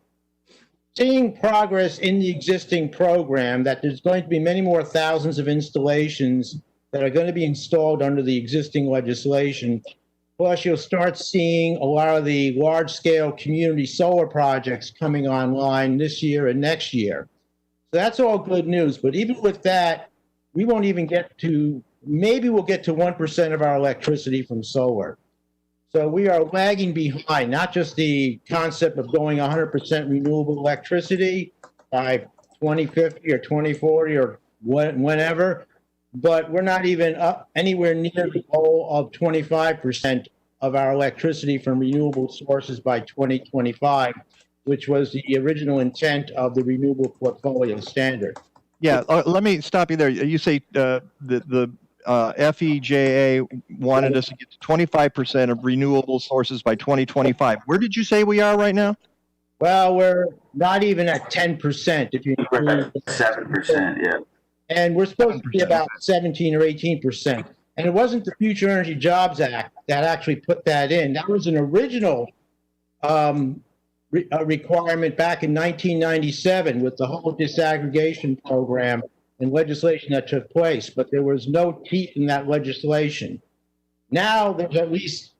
[SPEAKER 14] seeing progress in the existing program that there's going to be many more thousands of installations that are going to be installed under the existing legislation. Plus, you'll start seeing a lot of the large-scale community solar projects coming online this year and next year. So that's all good news. But even with that, we won't even get to, maybe we'll get to 1% of our electricity from solar. So we are lagging behind, not just the concept of going 100% renewable electricity by 2050 or 2040 or whenever, but we're not even up anywhere near the goal of 25% of our electricity from renewable sources by 2025, which was the original intent of the renewable portfolio standard.
[SPEAKER 5] Yeah, let me stop you there. You say the FEJA wanted us to get to 25% of renewable sources by 2025. Where did you say we are right now?
[SPEAKER 14] Well, we're not even at 10%. If you include
[SPEAKER 15] 7%, yeah.
[SPEAKER 14] And we're supposed to be about 17 or 18%. And it wasn't the Future Energy Jobs Act that actually put that in. That was an original requirement back in 1997 with the whole disaggregation program and legislation that took place. But there was no teeth in that legislation. Now there's at least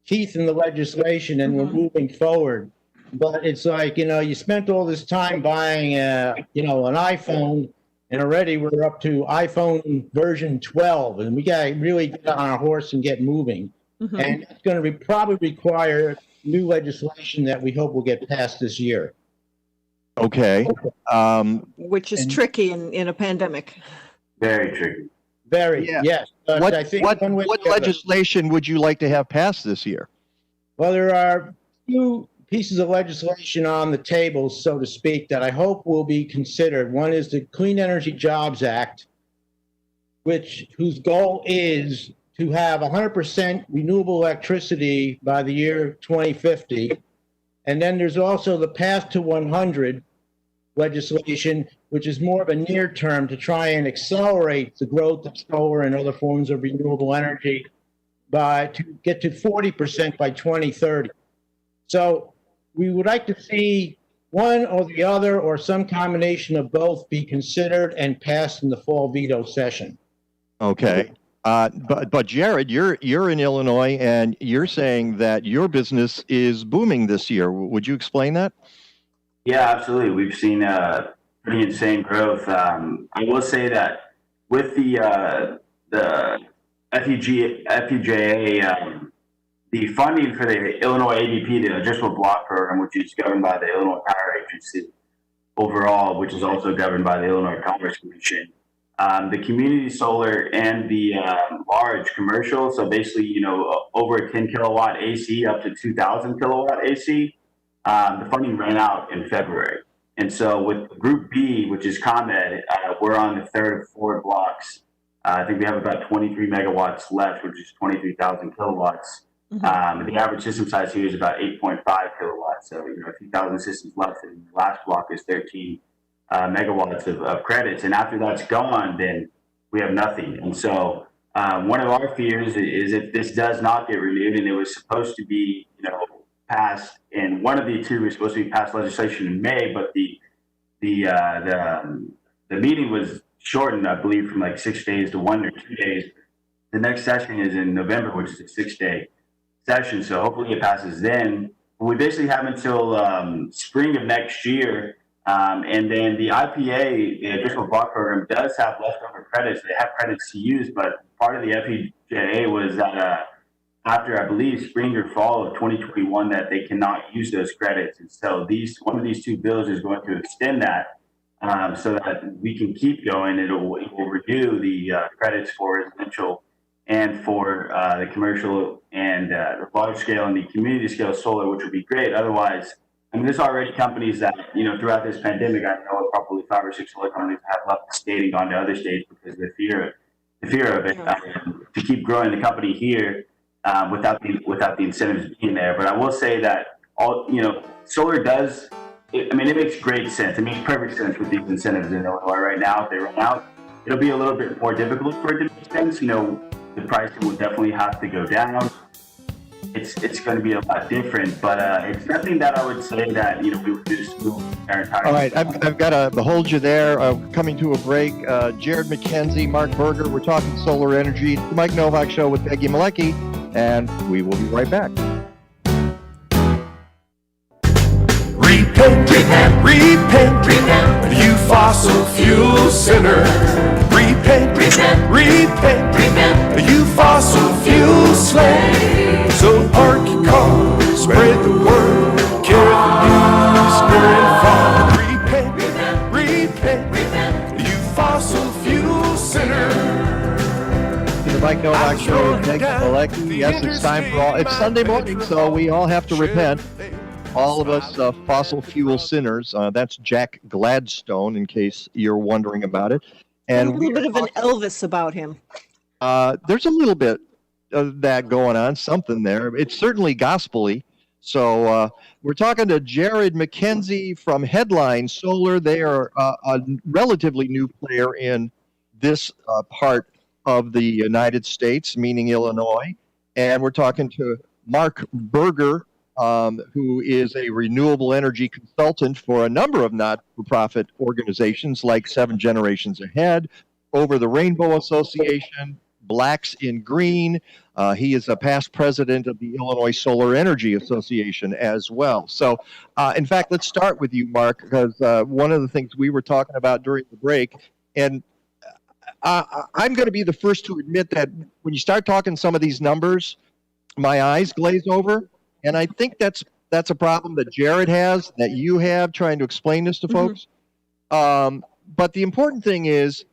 [SPEAKER 14] teeth in the legislation and we're moving forward. But it's like, you spent all this time buying, an iPhone, and already we're up to iPhone version 12, and we got to really get on our horse and get moving.
[SPEAKER 6] Mm-hmm.
[SPEAKER 14] And it's going to probably require new legislation that we hope will get passed this year.
[SPEAKER 5] Okay.
[SPEAKER 6] Which is tricky in a pandemic.
[SPEAKER 15] Very tricky.
[SPEAKER 14] Very,
[SPEAKER 5] Yeah.
[SPEAKER 14] yes. But
[SPEAKER 5] What,
[SPEAKER 14] I think
[SPEAKER 5] what,
[SPEAKER 14] one way
[SPEAKER 5] what
[SPEAKER 14] or the other-
[SPEAKER 5] legislation would you like to have passed this year?
[SPEAKER 14] Well, there are two pieces of legislation on the table, so to speak, that I hope will be considered. One is the Clean Energy Jobs Act, whose goal is to have 100% renewable electricity by the year 2050. And then there's also the Path to 100 legislation, which is more of a near term to try and accelerate the growth of solar and other forms of renewable energy to get to 40% by 2030. So we would like to see one or the other or some combination of both be considered and passed in the fall veto session.
[SPEAKER 5] Okay. But Jared, you're in Illinois and you're saying that your business is booming this year. Would you explain that?
[SPEAKER 15] Yeah, absolutely. We've seen pretty insane growth. I will say that with the FEJA, the funding for the Illinois ADP, the Adjustable Block Program, which is governed by the Illinois Power Agency overall, which is also governed by the Illinois Commerce Commission, the community solar and the large commercial, so basically, over a 10 kilowatt AC up to 2,000 kilowatt AC, the funding ran out in February. And so with Group B, which is ComEd, we're on the third of 4 blocks. I think we have about 23 megawatts left, which is 23,000 kilowatts. Mm-hmm. The average system size here is about 8.5 kilowatts. So, a few thousand systems left, and the last block is 13 megawatts of credits. And after that's gone, then we have nothing. And so one of our fears is if this does not get renewed, and it was supposed to be, passed, and one of the two was supposed to be passed legislation in May, but the meeting was shortened, I believe, from like 6 days to 1 or 2 days. The next session is in November, which is a 6-day. session, so hopefully it passes then. We basically have until spring of next year, and then the IPA, the additional block program, does have leftover credits. They have credits to use, but part of the FEJA was that after, I believe, spring or fall of 2021, that they cannot use those credits. And so one of these two bills is going to extend that so that we can keep going. It will renew the credits for residential and for the commercial and the large scale and the community scale solar, which would be great. Otherwise, I mean, there's already companies that, throughout this pandemic, I know probably 5 or 6 solar companies have left the state and gone to other states because of the fear of it, to keep growing the company here without the incentives being there. But I will say that solar does. It makes great sense. It makes perfect sense with these incentives in Illinois right now. If they run out, it'll be a little bit more difficult for it to make sense. The pricing will definitely have to go down. It's going to be a lot different, but it's nothing that I would say that we would just move our entire.
[SPEAKER 5] All right, I've got to hold you there. Coming to a break, Jared McKenzie, Mark Berger. We're talking solar energy. The Mike Nowak Show with Peggy Malecki, and we will be right back.
[SPEAKER 13] Repent, repent, repent, repent, you fossil fuel sinner. Repent, repent, repent, repent, you fossil fuel slave. So park your car, spread the word, carry the news, near and far. Repent, repent, repent, repent, you fossil fuel sinner.
[SPEAKER 5] The Mike Nowak Show with Peggy Malecki. Yes, it's time for all. It's Sunday morning, so we all have to repent. All of us fossil fuel sinners. That's Jack Gladstone, in case you're wondering about it. And
[SPEAKER 6] a little bit of an Elvis about him.
[SPEAKER 5] There's a little bit of that going on, something there. It's certainly gospel-y. So we're talking to Jared McKenzie from Headline Solar. They are a relatively new player in this part of the United States, meaning Illinois. And we're talking to Mark Berger, who is a renewable energy consultant for a number of not-for-profit organizations like 7 Generations Ahead, Over the Rainbow Association, Blacks in Green. He is a past president of the Illinois Solar Energy Association as well. So, in fact, let's start with you, Mark, because one of the things we were talking about during the break, and I'm going to be the first to admit that when you start talking some of these numbers, my eyes glaze over. And I think that's a problem that Jared has, that you have, trying to explain this to folks. But the important thing is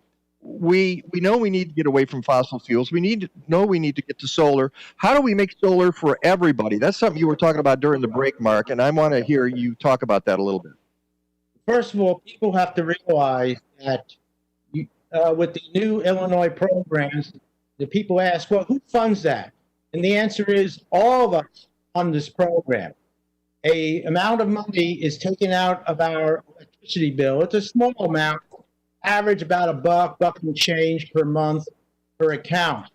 [SPEAKER 5] we know we need to get away from fossil fuels. We need to get to solar. How do we make solar for everybody? That's something you were talking about during the break, Mark, and I want to hear you talk about that a little bit.
[SPEAKER 14] First of all, people have to realize that with the new Illinois programs, the people ask, well, who funds that? And the answer is all of us on this program. A amount of money is taken out of our electricity bill. It's a small amount, average about $1 and change per month per account.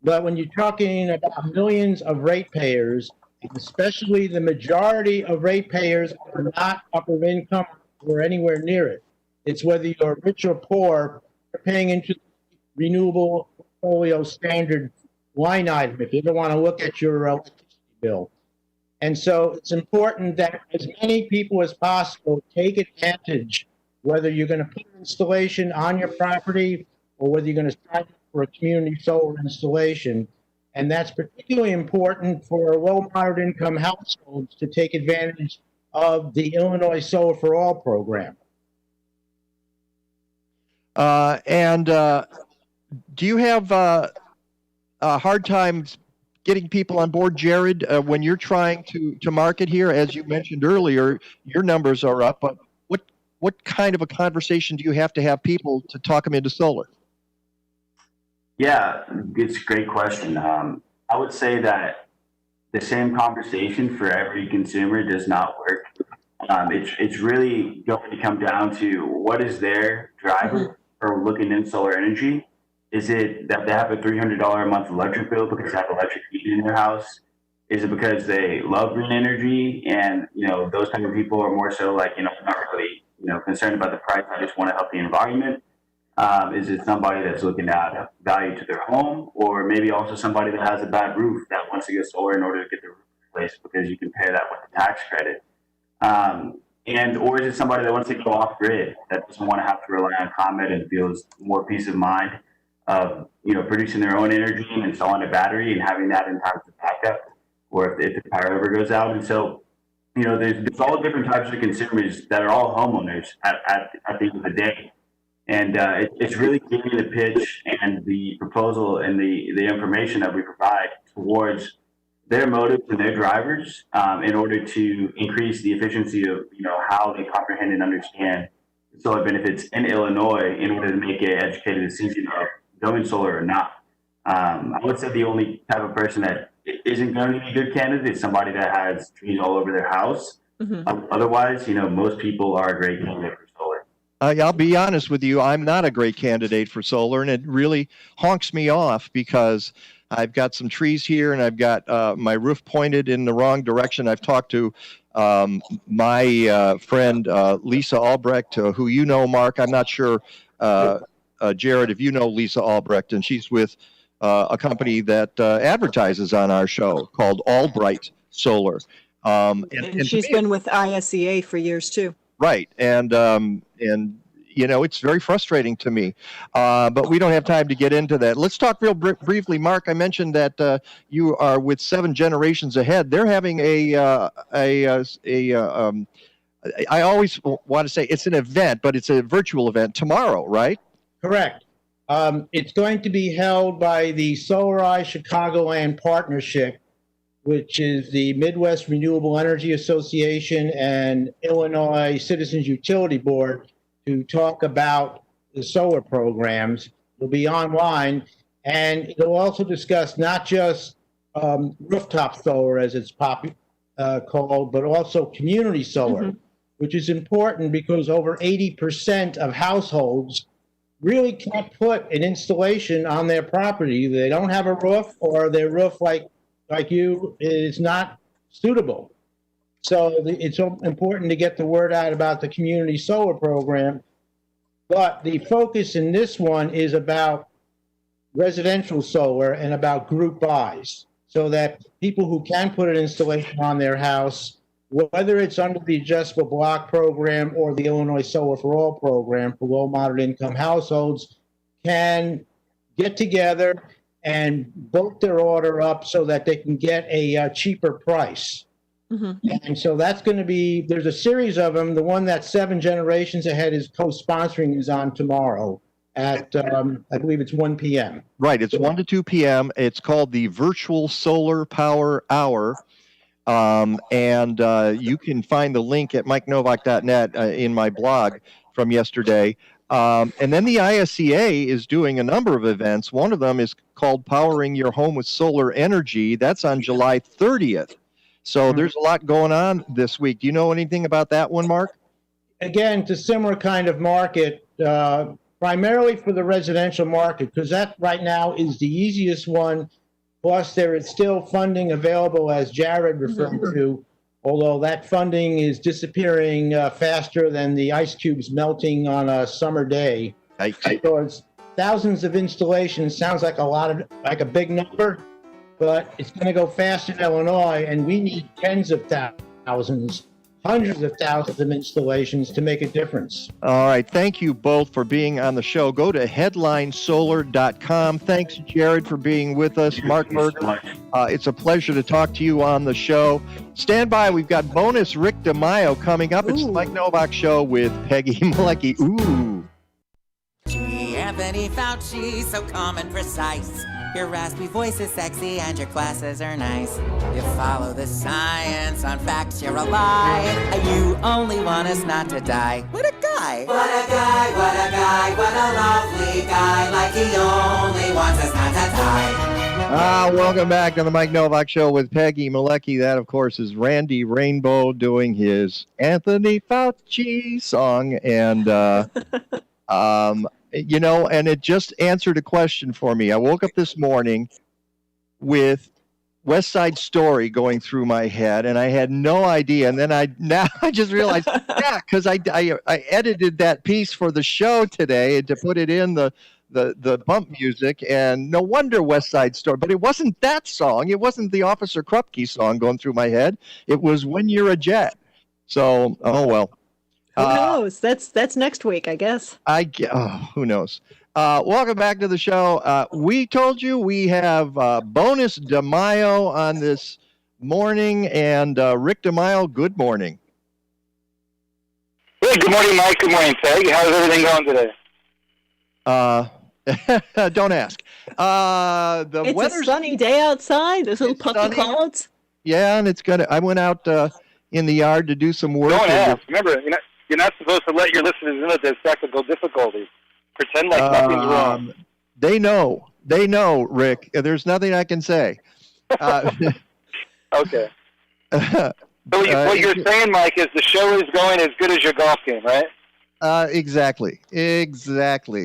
[SPEAKER 14] But when you're talking about millions of ratepayers, especially the majority of ratepayers are not upper income or anywhere near it. It's whether you're rich or poor, you're paying into the renewable portfolio standard line item if you ever want to look at your electricity bill. And so it's important that as many people as possible take advantage, whether you're going to put an installation on your property or whether you're going to sign up for a community solar installation. And that's particularly important for low moderate income households to take advantage of the Illinois Solar for All program.
[SPEAKER 5] Do you have hard times getting people on board, Jared, when you're trying to market here? As you mentioned earlier, your numbers are up, but what kind of a conversation do you have to have people to talk them into solar?
[SPEAKER 15] Yeah, it's a great question. I would say that the same conversation for every consumer does not work. It's really going to come down to what is their driver for looking in solar energy. Is it that they have a $300 a month electric bill because they have electric heating in their house? Is it because they love green energy? And, those kind of people are more so like, not really, concerned about the price. I just want to help the environment. Is it somebody that's looking to add value to their home, or maybe also somebody that has a bad roof that wants to get solar in order to get the roof replaced because you can pair that with the tax credit? Or is it somebody that wants to go off grid, that doesn't want to have to rely on ComEd and feels more peace of mind of producing their own energy and installing a battery and having that in times of backup, or if the power ever goes out? And so, there's all different types of consumers that are all homeowners at the end of the day. And it's really giving the pitch and the proposal and the information that we provide towards their motives and their drivers in order to increase the efficiency of how they comprehend and understand solar benefits in Illinois in order to make an educated decision of going solar or not. I would say the only type of person that isn't going to be a good candidate is somebody that has trees all over their house. Otherwise, most people are a great candidate for solar.
[SPEAKER 5] I'll be honest with you, I'm not a great candidate for solar, and it really honks me off because I've got some trees here and I've got my roof pointed in the wrong direction. I've talked to my friend Lisa Albrecht, who you know, Mark. I'm not sure, Jared, if you know Lisa Albrecht, and she's with a company that advertises on our show called Albright Solar.
[SPEAKER 6] And she's been with ISEA for years too.
[SPEAKER 5] Right, and it's very frustrating to me, but we don't have time to get into that. Let's talk real briefly, Mark. I mentioned that you are with 7 Generations Ahead. They're having I always want to say it's an event, but it's a virtual event tomorrow, right?
[SPEAKER 14] Correct. It's going to be held by the Solarize Chicagoland Partnership, which is the Midwest Renewable Energy Association and Illinois Citizens Utility Board, to talk about the solar programs. It'll be online, and it'll also discuss not just rooftop solar, as it's called, but also community solar, which is important because over 80% of households really can't put an installation on their property. They don't have a roof, or their roof, like you, is not suitable. So it's important to get the word out about the community solar program. But the focus in this one is about residential solar and about group buys, so that people who can put an installation on their house, whether it's under the adjustable block program or the Illinois Solar for All program for low moderate income households, can get together and vote their order up so that they can get a cheaper price. And so that's going to be, there's a series of them. The one that 7 Generations Ahead is co-sponsoring is on tomorrow at, I believe it's 1 p.m.
[SPEAKER 5] Right, it's 1 to 2 p.m. It's called the Virtual Solar Power Hour. And you can find the link at mikenovak.net in my blog from yesterday. And then the ISEA is doing a number of events. One of them is called Powering Your Home with Solar Energy. That's on July 30th. So there's a lot going on this week. Do you know anything about that one, Mark?
[SPEAKER 14] Again, it's a similar kind of market, primarily for the residential market, because that right now is the easiest one. Plus, there is still funding available, as Jared referred to, although that funding is disappearing faster than the ice cubes melting on a summer day. So it's thousands of installations. Sounds like a big number, but it's going to go fast in Illinois, and we need tens of thousands, hundreds of thousands of installations to make a difference.
[SPEAKER 5] All right. Thank you both for being on the show. Go to headlinesolar.com. Thanks, Jared, for being with us. Mark Berger, it's a pleasure to talk to you on the show. Stand by. We've got bonus Rick DiMaio coming up. It's the Mike Nowak Show with Peggy Malecki. Ooh.
[SPEAKER 16] Gee, Anthony Fauci, so calm and precise. Your raspy voice is sexy and your classes are nice. You follow the science, on facts you're a lie. You only want us not to die. What a guy! What a guy, what a guy, what a lovely guy. Like he only wants us not to die.
[SPEAKER 5] Welcome back to the Mike Nowak Show with Peggy Malecki. That, of course, is Randy Rainbow doing his Anthony Fauci song. And, and it just answered a question for me. I woke up this morning with West Side Story going through my head, and I had no idea. And then now I just realized, yeah, because I edited that piece for the show today to put it in the bump music, and no wonder West Side Story. But it wasn't that song. It wasn't the Officer Krupke song going through my head. It was When You're a Jet. So, oh well.
[SPEAKER 6] Who knows? That's next week, I guess.
[SPEAKER 5] Who knows? Welcome back to the show. We told you we have bonus DiMaio on this morning, and Rick DiMaio, good morning.
[SPEAKER 12] Hey, good morning, Mike. Good morning, Peg. How's everything going today?
[SPEAKER 5] Don't ask.
[SPEAKER 6] It's a sunny day outside. There's little puffy clouds.
[SPEAKER 5] Yeah, and I went out in the yard to do some work.
[SPEAKER 12] Don't ask. Remember, you're not supposed to let your listeners know that there's technical difficulties. Pretend like nothing's wrong.
[SPEAKER 5] They know, Rick. There's nothing I can say.
[SPEAKER 12] Okay. So what you're saying, Mike, is the show is going as good as your golf game, right?
[SPEAKER 5] Exactly.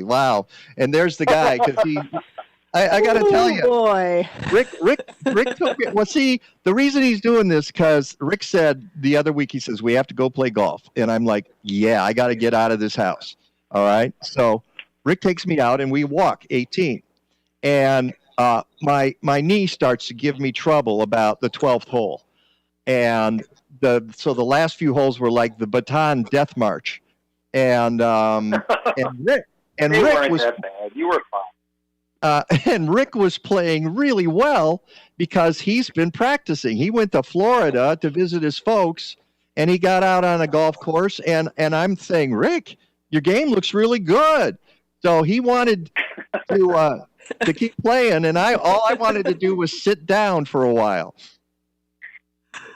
[SPEAKER 5] Wow. And there's the guy, because I got to tell you,
[SPEAKER 6] boy,
[SPEAKER 5] Rick took it. Well, see, the reason he's doing this, because Rick said the other week, he says, we have to go play golf. And I'm like, yeah, I got to get out of this house. All right. So Rick takes me out and we walk 18. And my knee starts to give me trouble about the 12th hole. And so the last few holes were like the Baton Death March. And Rick was
[SPEAKER 12] that bad. You were fine.
[SPEAKER 5] and Rick was playing really well because he's been practicing. He went to Florida to visit his folks, and he got out on a golf course. And I'm saying, Rick, your game looks really good. So he wanted to keep playing, and all I wanted to do was sit down for a while.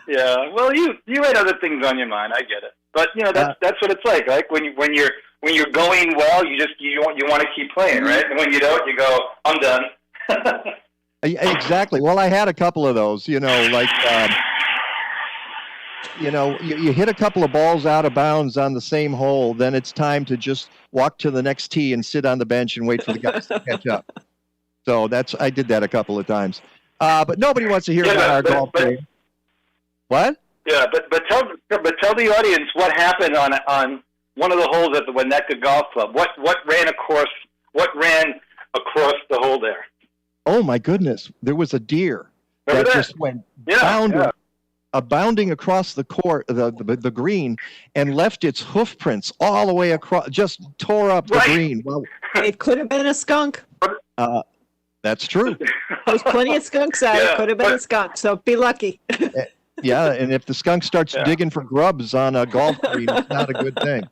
[SPEAKER 12] Yeah, well, you had other things on your mind. I get it, but that's what it's like. Like when you're going well, you want to keep playing, right? And when you don't, you go, I'm done.
[SPEAKER 5] Exactly. Well, I had a couple of those. You hit a couple of balls out of bounds on the same hole, then it's time to just walk to the next tee and sit on the bench and wait for the guys to catch up. So I did that a couple of times. But nobody wants to hear about our golf game. What?
[SPEAKER 12] Yeah, but tell the audience what happened on one of the holes at the Winnetka Golf Club. What ran across the hole there?
[SPEAKER 5] Oh my goodness! There was a deer that just went bounding across the court, the green, and left its hoof prints all the way across. Just tore up the green. Well,
[SPEAKER 6] it could have been a skunk.
[SPEAKER 5] That's true.
[SPEAKER 6] There's plenty of skunks out. It could have been a skunk. So be lucky.
[SPEAKER 5] Yeah, and if the skunk starts digging for grubs on a golf green, it's not a good thing.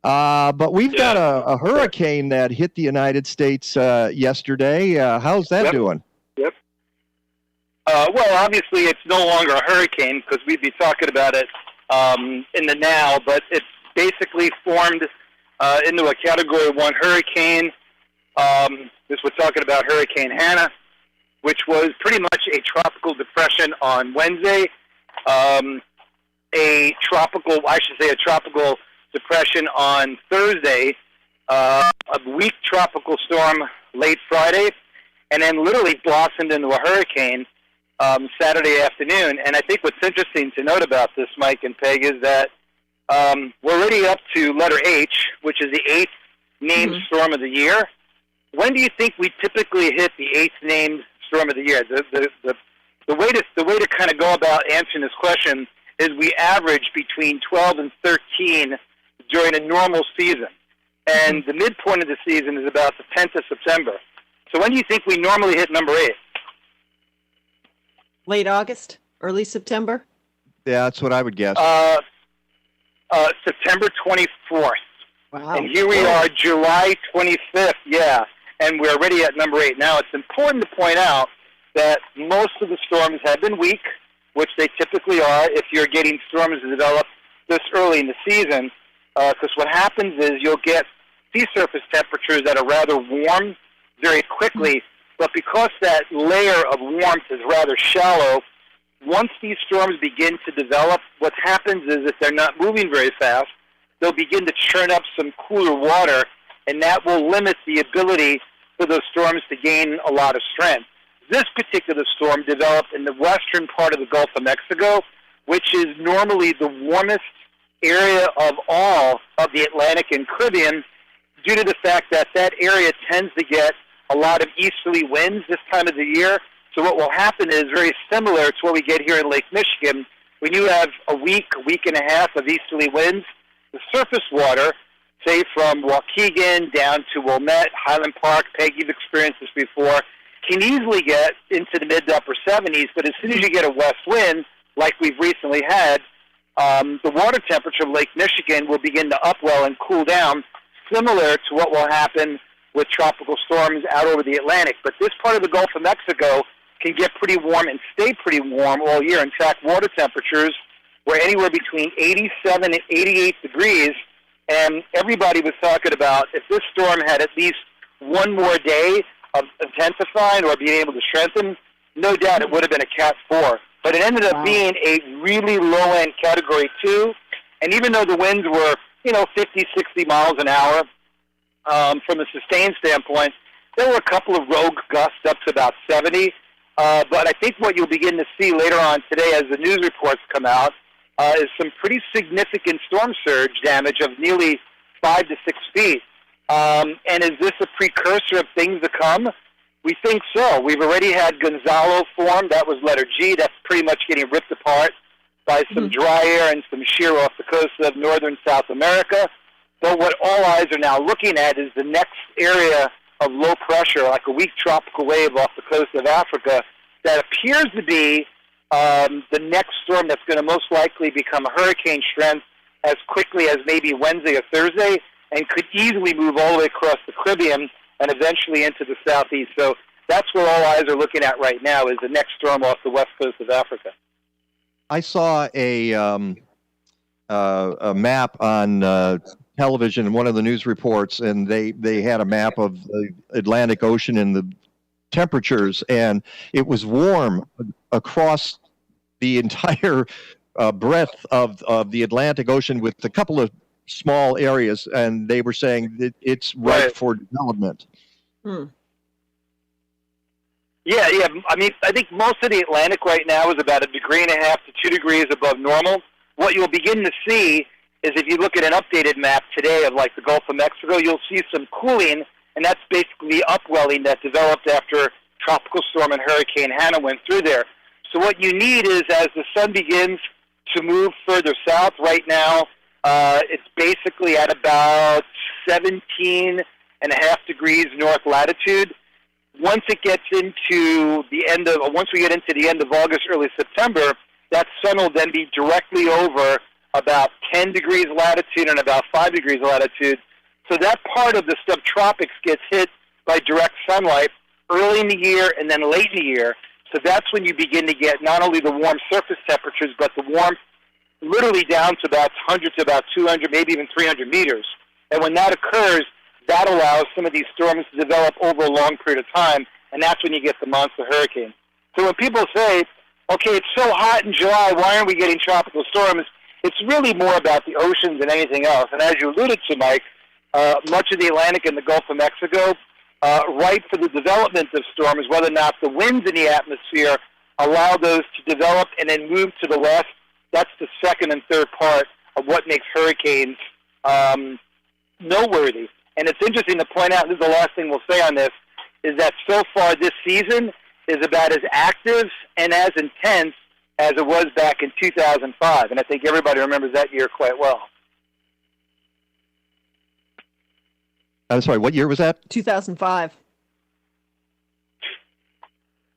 [SPEAKER 5] But we've got a hurricane that hit the United States yesterday. How's that doing?
[SPEAKER 12] Yep. Well, obviously, it's no longer a hurricane because we'd be talking about it in the now, but it's basically formed into a Category 1 hurricane. We're talking about Hurricane Hannah, which was pretty much a tropical depression on Wednesday. A tropical depression on Thursday, a weak tropical storm late Friday, and then literally blossomed into a hurricane Saturday afternoon. And I think what's interesting to note about this, Mike and Peg, is that we're already up to letter H, which is the 8th named storm of the year. When do you think we typically hit the 8th named storm of the year? The way to kind of go about answering this question is we average between 12 and 13 during a normal season. And the midpoint of the season is about the 10th of September. So when do you think we normally hit number 8?
[SPEAKER 6] Late August, early September?
[SPEAKER 5] Yeah, that's what I would guess.
[SPEAKER 12] September 24th.
[SPEAKER 6] Wow.
[SPEAKER 12] And here we are, July 25th, and we're already at number 8. Now, it's important to point out that most of the storms have been weak, which they typically are if you're getting storms to develop this early in the season, because what happens is you'll get sea surface temperatures that are rather warm very quickly, but because that layer of warmth is rather shallow, once these storms begin to develop, what happens is if they're not moving very fast, they'll begin to churn up some cooler water, and that will limit the ability for those storms to gain a lot of strength.
[SPEAKER 17] This particular storm developed in the western part of the Gulf of Mexico, which is normally the warmest area of all of the Atlantic and Caribbean, due to the fact that that area tends to get a lot of easterly winds this time of the year. So what will happen is very similar to what we get here in Lake Michigan. When you have a week and a half of easterly winds, the surface water, say from Waukegan down to Wilmette, Highland Park, Peg, you've experienced this before, can easily get into the mid to upper 70s, but as soon as you get a west wind, like we've recently had, the water temperature of Lake Michigan will begin to upwell and cool down, similar to what will happen with tropical storms out over the Atlantic. But this part of the Gulf of Mexico can get pretty warm and stay pretty warm all year. In fact, water temperatures were anywhere between 87 and 88 degrees, and everybody was talking about if this storm had at least one more day of intensifying or being able to strengthen, no doubt it would have been a Cat 4. But it ended up being a really low-end Category 2, and even though the winds were, 50, 60 miles an hour, from a sustained standpoint, there were a couple of rogue gusts up to about 70. But I think what you'll begin to see later on today as the news reports come out is some pretty significant storm surge damage of nearly 5 to 6 feet. And is this a precursor of things to come? We think so. We've already had Gonzalo form. That was letter G. That's pretty much getting ripped apart by some dry air and some shear off the coast of northern South America. But what all eyes are now looking at is the next area of low pressure, like a weak tropical wave off the coast of Africa, that appears to be the next storm that's going to most likely become a hurricane strength as quickly as maybe Wednesday or Thursday, and could easily move all the way across the Caribbean and eventually into the southeast. So that's what all eyes are looking at right now, is the next storm off the west coast of Africa.
[SPEAKER 5] I saw a map on television in one of the news reports, and they had a map of the Atlantic Ocean and the temperatures, and it was warm across the entire breadth of the Atlantic Ocean, with a couple of small areas, and they were saying that it's ripe for development.
[SPEAKER 17] Yeah. I mean, I think most of the Atlantic right now is about 1.5 degrees to 2 degrees above normal. What you'll begin to see is, if you look at an updated map today of like the Gulf of Mexico, you'll see some cooling, and that's basically upwelling that developed after Tropical Storm and Hurricane Hannah went through there. So what you need is, as the sun begins to move further south right now, it's basically at about 17.5 degrees north latitude. Once it gets into the once we get into the end of August, early September, that sun will then be directly over about 10 degrees latitude and about 5 degrees latitude. So that part of the subtropics gets hit by direct sunlight early in the year and then late in the year. So that's when you begin to get not only the warm surface temperatures, but the warmth literally down to about 100 to about 200, maybe even 300 meters. And when that occurs, that allows some of these storms to develop over a long period of time, and that's when you get the monster hurricane. So when people say, okay, it's so hot in July, why aren't we getting tropical storms? It's really more about the oceans than anything else. And as you alluded to, Mike, much of the Atlantic and the Gulf of Mexico, ripe for the development of storms, whether or not the winds in the atmosphere allow those to develop and then move to the west. That's the second and third part of what makes hurricanes noteworthy. And it's interesting to point out, this is the last thing we'll say on this, is that so far this season is about as active and as intense as it was back in 2005. And I think everybody remembers that year quite well.
[SPEAKER 5] I'm sorry, what year was that?
[SPEAKER 6] 2005.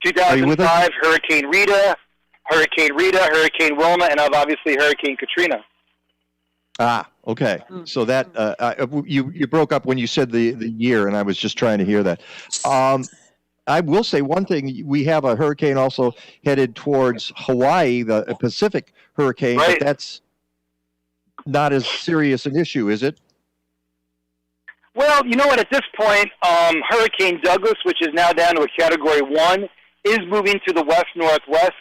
[SPEAKER 17] 2005, Hurricane Rita, Hurricane Wilma, and obviously Hurricane Katrina.
[SPEAKER 5] Ah, okay. So that you broke up when you said the year, and I was just trying to hear that. I will say one thing: we have a hurricane also headed towards Hawaii, the Pacific hurricane, but that's not as serious an issue, is it?
[SPEAKER 17] Well, you know what? At this point, Hurricane Douglas, which is now down to a Category 1, is moving to the west-northwest,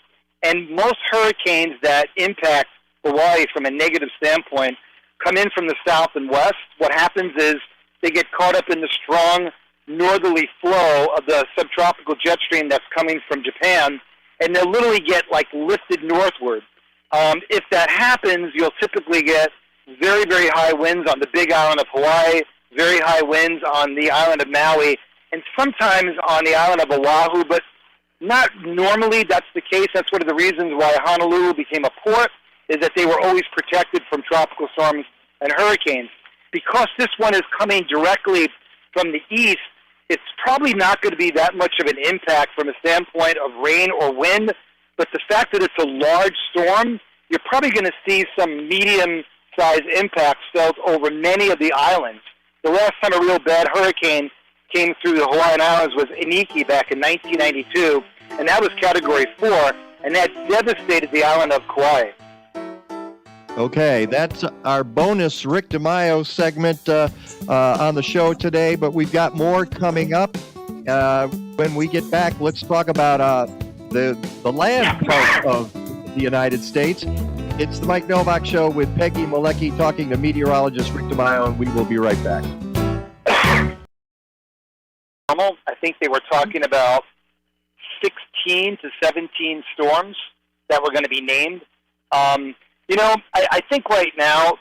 [SPEAKER 17] and most hurricanes that impact Hawaii from a negative standpoint come in from the south and west. What happens is they get caught up in the strong northerly flow of the subtropical jet stream that's coming from Japan, and they'll literally get like lifted northward. If that happens, you'll typically get very, very high winds on the big island of Hawaii, very high winds on the island of Maui, and sometimes on the island of Oahu, but not normally that's the case. That's one of the reasons why Honolulu became a port, is that they were always protected from tropical storms and hurricanes. Because this one is coming directly from the east, it's probably not going to be that much of an impact from a standpoint of rain or wind, but the fact that it's a large storm, you're probably going to see some medium-sized impacts felt over many of the islands. The last time a real bad hurricane came through the Hawaiian Islands was Iniki back in 1992, and that was Category 4, and that devastated the island of Kauai.
[SPEAKER 5] Okay, that's our bonus Rick DiMaio segment on the show today, but we've got more coming up. When we get back, let's talk about the land part of the United States. It's the Mike Nowak Show with Peggy Malecki talking to meteorologist Rick DiMaio, and we will be right back.
[SPEAKER 17] I think they were talking about 16 to 17 storms that were going to be named. I think right now,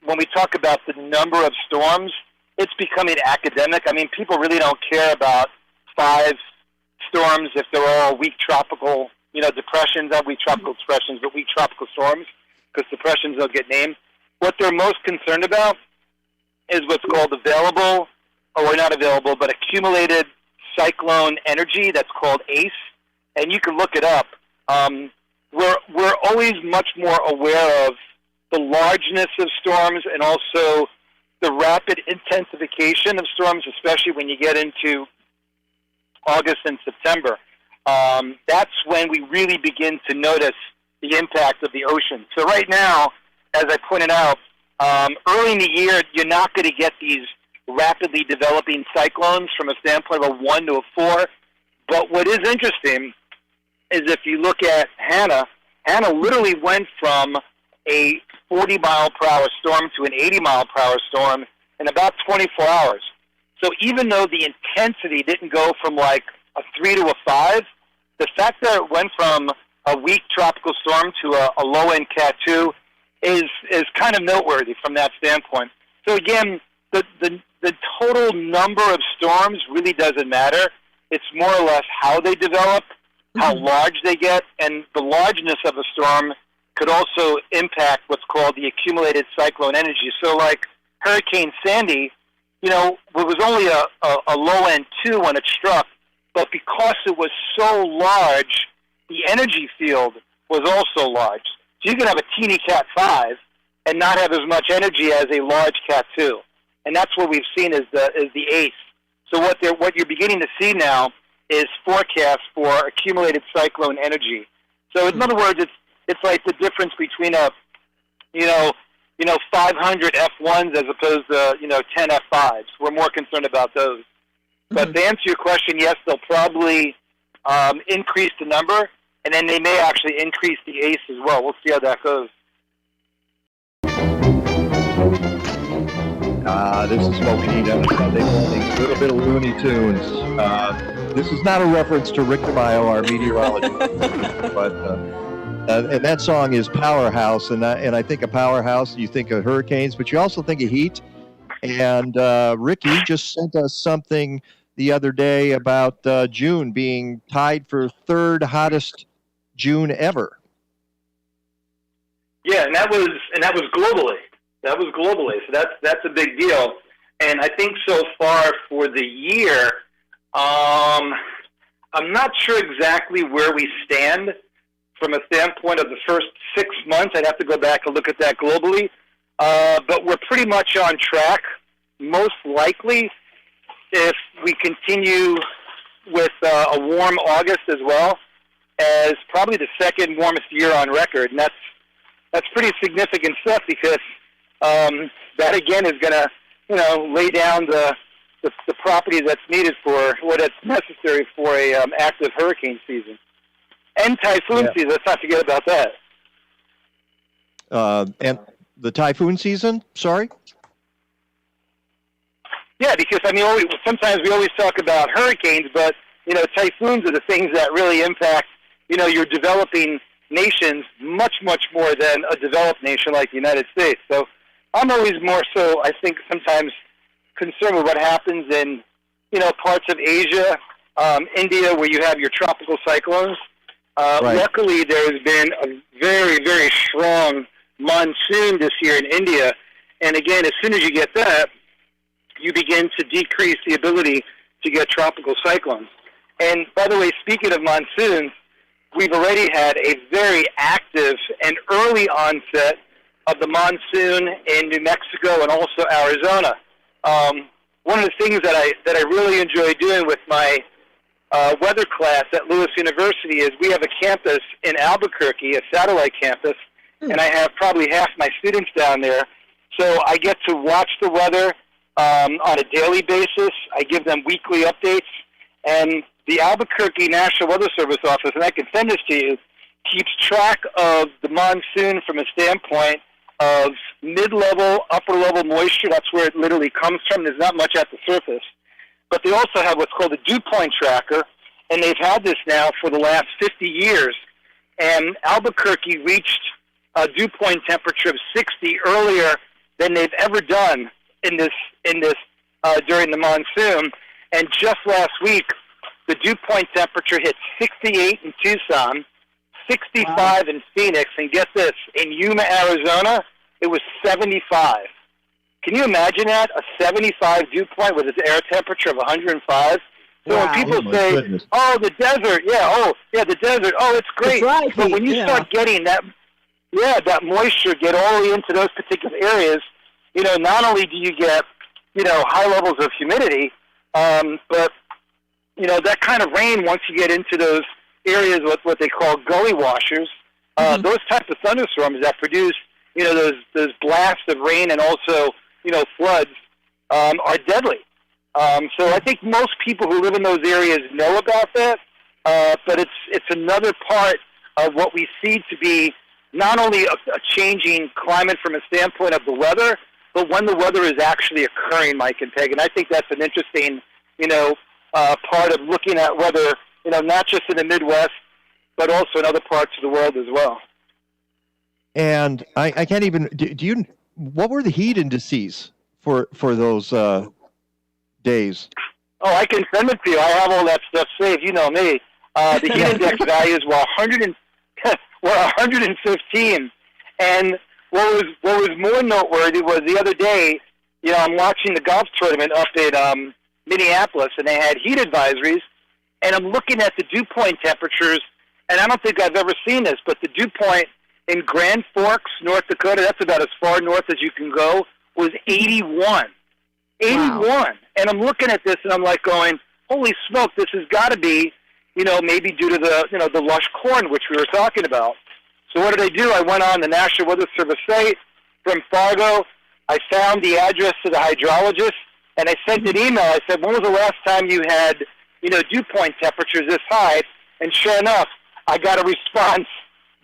[SPEAKER 17] when we talk about the number of storms, it's becoming academic. I mean, people really don't care about 5 storms if they're all weak tropical, depressions, not weak tropical depressions, but weak tropical storms, because depressions don't get named. What they're most concerned about is what's called accumulated cyclone energy. That's called ACE, and you can look it up. We're always much more aware of the largeness of storms and also the rapid intensification of storms, especially when you get into August and September. That's when we really begin to notice the impact of the ocean. So right now, as I pointed out, early in the year, you're not going to get these rapidly developing cyclones from a standpoint of a 1 to a 4. But what is interesting is if you look at Hannah literally went from a 40-mile-per-hour storm to an 80-mile-per-hour storm in about 24 hours. So even though the intensity didn't go from like a 3 to a 5, the fact that it went from a weak tropical storm to a low-end Cat 2 is kind of noteworthy from that standpoint. So again, the total number of storms really doesn't matter. It's more or less how they develop, how large they get, and the largeness of a storm could also impact what's called the accumulated cyclone energy. So like Hurricane Sandy, it was only a low-end 2 when it struck, but because it was so large, the energy field was also large. So you can have a teeny Cat 5 and not have as much energy as a large Cat 2. And that's what we've seen is the ACE. So what you're beginning to see now is forecasts for accumulated cyclone energy. So in other words, it's like the difference between 500 F1s as opposed to 10 F5s. We're more concerned about those. But to answer your question, yes, they'll probably increase the number, and then they may actually increase the ACE as well. We'll see how that goes.
[SPEAKER 5] This is Smokey D down Sunday morning. A little bit of Looney Tunes. This is not a reference to Rick DiMaio, our meteorologist, but and that song is Powerhouse. And I think of Powerhouse, you think of hurricanes, but you also think of heat. And Ricky just sent us something the other day about June being tied for 3rd hottest June ever.
[SPEAKER 17] Yeah, and that was globally. That was globally, so that's a big deal. And I think so far for the year, I'm not sure exactly where we stand from a standpoint of the first 6 months. I'd have to go back and look at that globally. But we're pretty much on track, most likely, if we continue with a warm August as well, as probably the 2nd warmest year on record. And that's pretty significant stuff because that again is going to, lay down the property that's needed for what is necessary for a active hurricane season and typhoon season. Let's not forget about that.
[SPEAKER 5] And the typhoon season. Sorry.
[SPEAKER 17] Yeah, because I mean, sometimes we always talk about hurricanes, but typhoons are the things that really impact your developing nations much more than a developed nation like the United States. So I'm always more so, I think, sometimes concerned with what happens in parts of Asia, India, where you have your tropical cyclones.
[SPEAKER 5] Right.
[SPEAKER 17] Luckily, there's been a very, very strong monsoon this year in India. And again, as soon as you get that, you begin to decrease the ability to get tropical cyclones. And by the way, speaking of monsoons, we've already had a very active and early onset of the monsoon in New Mexico and also Arizona. One of the things that I really enjoy doing with my weather class at Lewis University is we have a campus in Albuquerque, a satellite campus, and I have probably half my students down there. So I get to watch the weather on a daily basis. I give them weekly updates, and the Albuquerque National Weather Service office, and I can send this to you, keeps track of the monsoon from a standpoint of mid-level, upper-level moisture. That's where it literally comes from. There's not much at the surface. But they also have what's called a dew point tracker, and they've had this now for the last 50 years. And Albuquerque reached a dew point temperature of 60 earlier than they've ever done in this during the monsoon. And just last week, the dew point temperature hit 68 in Tucson, 65 in Phoenix, and get this, in Yuma, Arizona, it was 75. Can you imagine that? A 75 dew point with its air temperature of 105? So when people say, oh, the desert, the desert, oh, it's great. But when you start getting that moisture get all the way into those particular areas, not only do you get, high levels of humidity, but, that kind of rain, once you get into those areas with what they call gully washers, those types of thunderstorms that produce, those blasts of rain and also, floods, are deadly. So I think most people who live in those areas know about that, but it's another part of what we see to be not only a changing climate from a standpoint of the weather, but when the weather is actually occurring, Mike and Peg. And I think that's an interesting, part of looking at weather, not just in the Midwest, but also in other parts of the world as well.
[SPEAKER 5] And I can't even, what were the heat indices for those days?
[SPEAKER 17] Oh, I can send it to you. I have all that stuff saved. You know me. The heat index values were 115. And what was more noteworthy was the other day, I'm watching the golf tournament up in Minneapolis, and they had heat advisories, and I'm looking at the dew point temperatures, and I don't think I've ever seen this, but the dew point in Grand Forks, North Dakota, that's about as far north as you can go, was 81. 81. Wow. And I'm looking at this, and I'm like going, holy smoke, this has got to be, maybe due to the, the lush corn, which we were talking about. So what did I do? I went on the National Weather Service site from Fargo. I found the address to the hydrologist, and I sent an email. I said, when was the last time you had, dew point temperatures this high? And sure enough, I got a response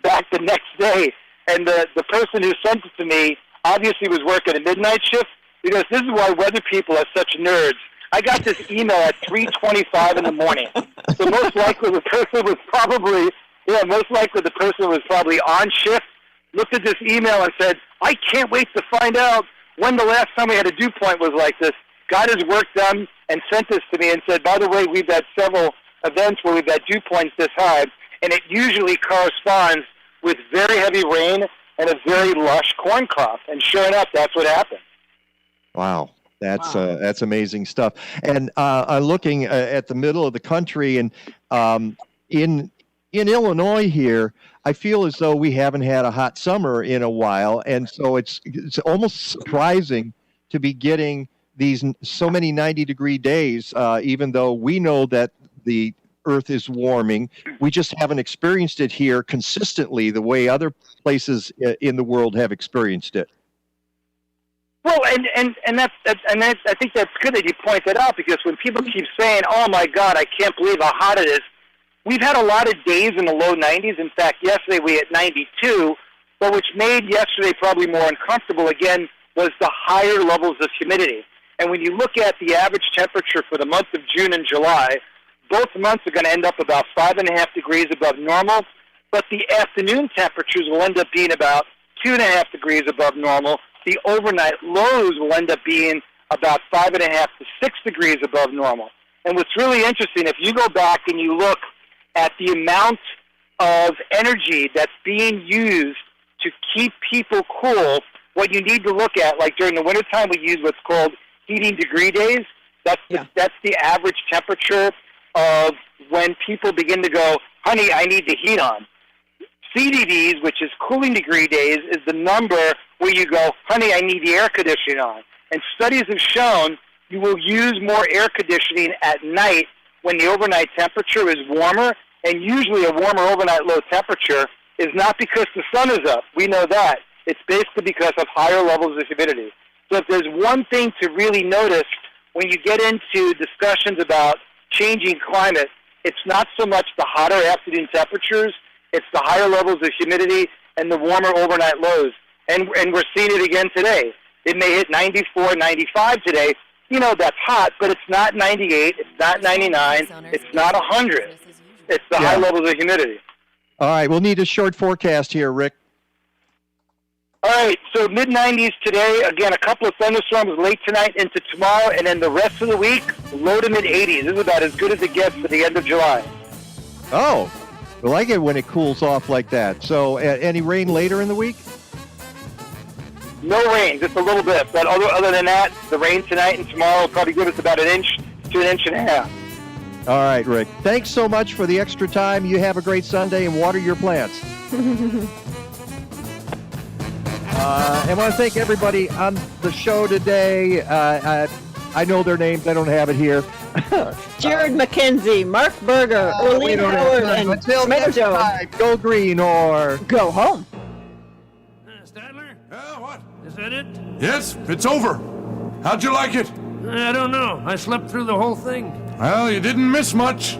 [SPEAKER 17] back the next day. And the person who sent it to me obviously was working a midnight shift, because this is why weather people are such nerds. I got this email at 3:25 in the morning. So most likely the person was probably on shift, looked at this email and said, I can't wait to find out when the last time we had a dew point was like this. Got his work done and sent this to me and said, by the way, we've had several events where we've had dew points this high, and it usually corresponds with very heavy rain and a very lush corn crop. And sure enough, that's what happened.
[SPEAKER 5] Wow. That's amazing stuff. And looking at the middle of the country, and in Illinois here, I feel as though we haven't had a hot summer in a while, and so it's almost surprising to be getting these so many 90-degree days, even though we know that the Earth is warming. We just haven't experienced it here consistently the way other places in the world have experienced it.
[SPEAKER 17] Well, and I think that's good that you point that out, because when people keep saying, "Oh my God, I can't believe how hot it is," we've had a lot of days in the low 90s. In fact, yesterday we had 92, but which made yesterday probably more uncomfortable again was the higher levels of humidity. And when you look at the average temperature for the month of June and July, both months are going to end up about 5.5 degrees above normal, but the afternoon temperatures will end up being about 2.5 degrees above normal. The overnight lows will end up being about 5.5 to 6 degrees above normal. And what's really interesting, if you go back and you look at the amount of energy that's being used to keep people cool, what you need to look at, like during the wintertime, we use what's called heating degree days. That's the average temperature of when people begin to go, honey, I need the heat on. CDDs, which is cooling degree days, is the number where you go, honey, I need the air conditioning on. And studies have shown you will use more air conditioning at night when the overnight temperature is warmer, and usually a warmer overnight low temperature is not because the sun is up. We know that. It's basically because of higher levels of humidity. So if there's one thing to really notice when you get into discussions about changing climate, it's not so much the hotter afternoon temperatures, it's the higher levels of humidity and the warmer overnight lows. And we're seeing it again today. It may hit 94, 95 today. You know, that's hot, but it's not 98, it's not 99, it's not 100. It's the high levels of humidity.
[SPEAKER 5] All right, we'll need a short forecast here, Rick.
[SPEAKER 17] All right, so mid-90s today. Again, a couple of thunderstorms late tonight into tomorrow, and then the rest of the week, low to mid-80s. This is about as good as it gets for the end of July.
[SPEAKER 5] Oh, I like it when it cools off like that. So any rain later in the week?
[SPEAKER 17] No rain, just a little bit. But other than that, the rain tonight and tomorrow will probably give us about an inch to an inch and a half.
[SPEAKER 5] All right, Rick. Thanks so much for the extra time. You have a great Sunday and water your plants. I want to thank everybody on the show today. I know their names. I don't have it here.
[SPEAKER 6] Jared McKenzie, Mark Berger, Erlene Howard, and
[SPEAKER 5] Until next
[SPEAKER 6] Tomato.
[SPEAKER 5] time, go green or
[SPEAKER 6] go home.
[SPEAKER 18] Stadler? What? Is that it? Yes, it's over. How'd you like it? I don't know. I slept through the whole thing. Well, you didn't miss much.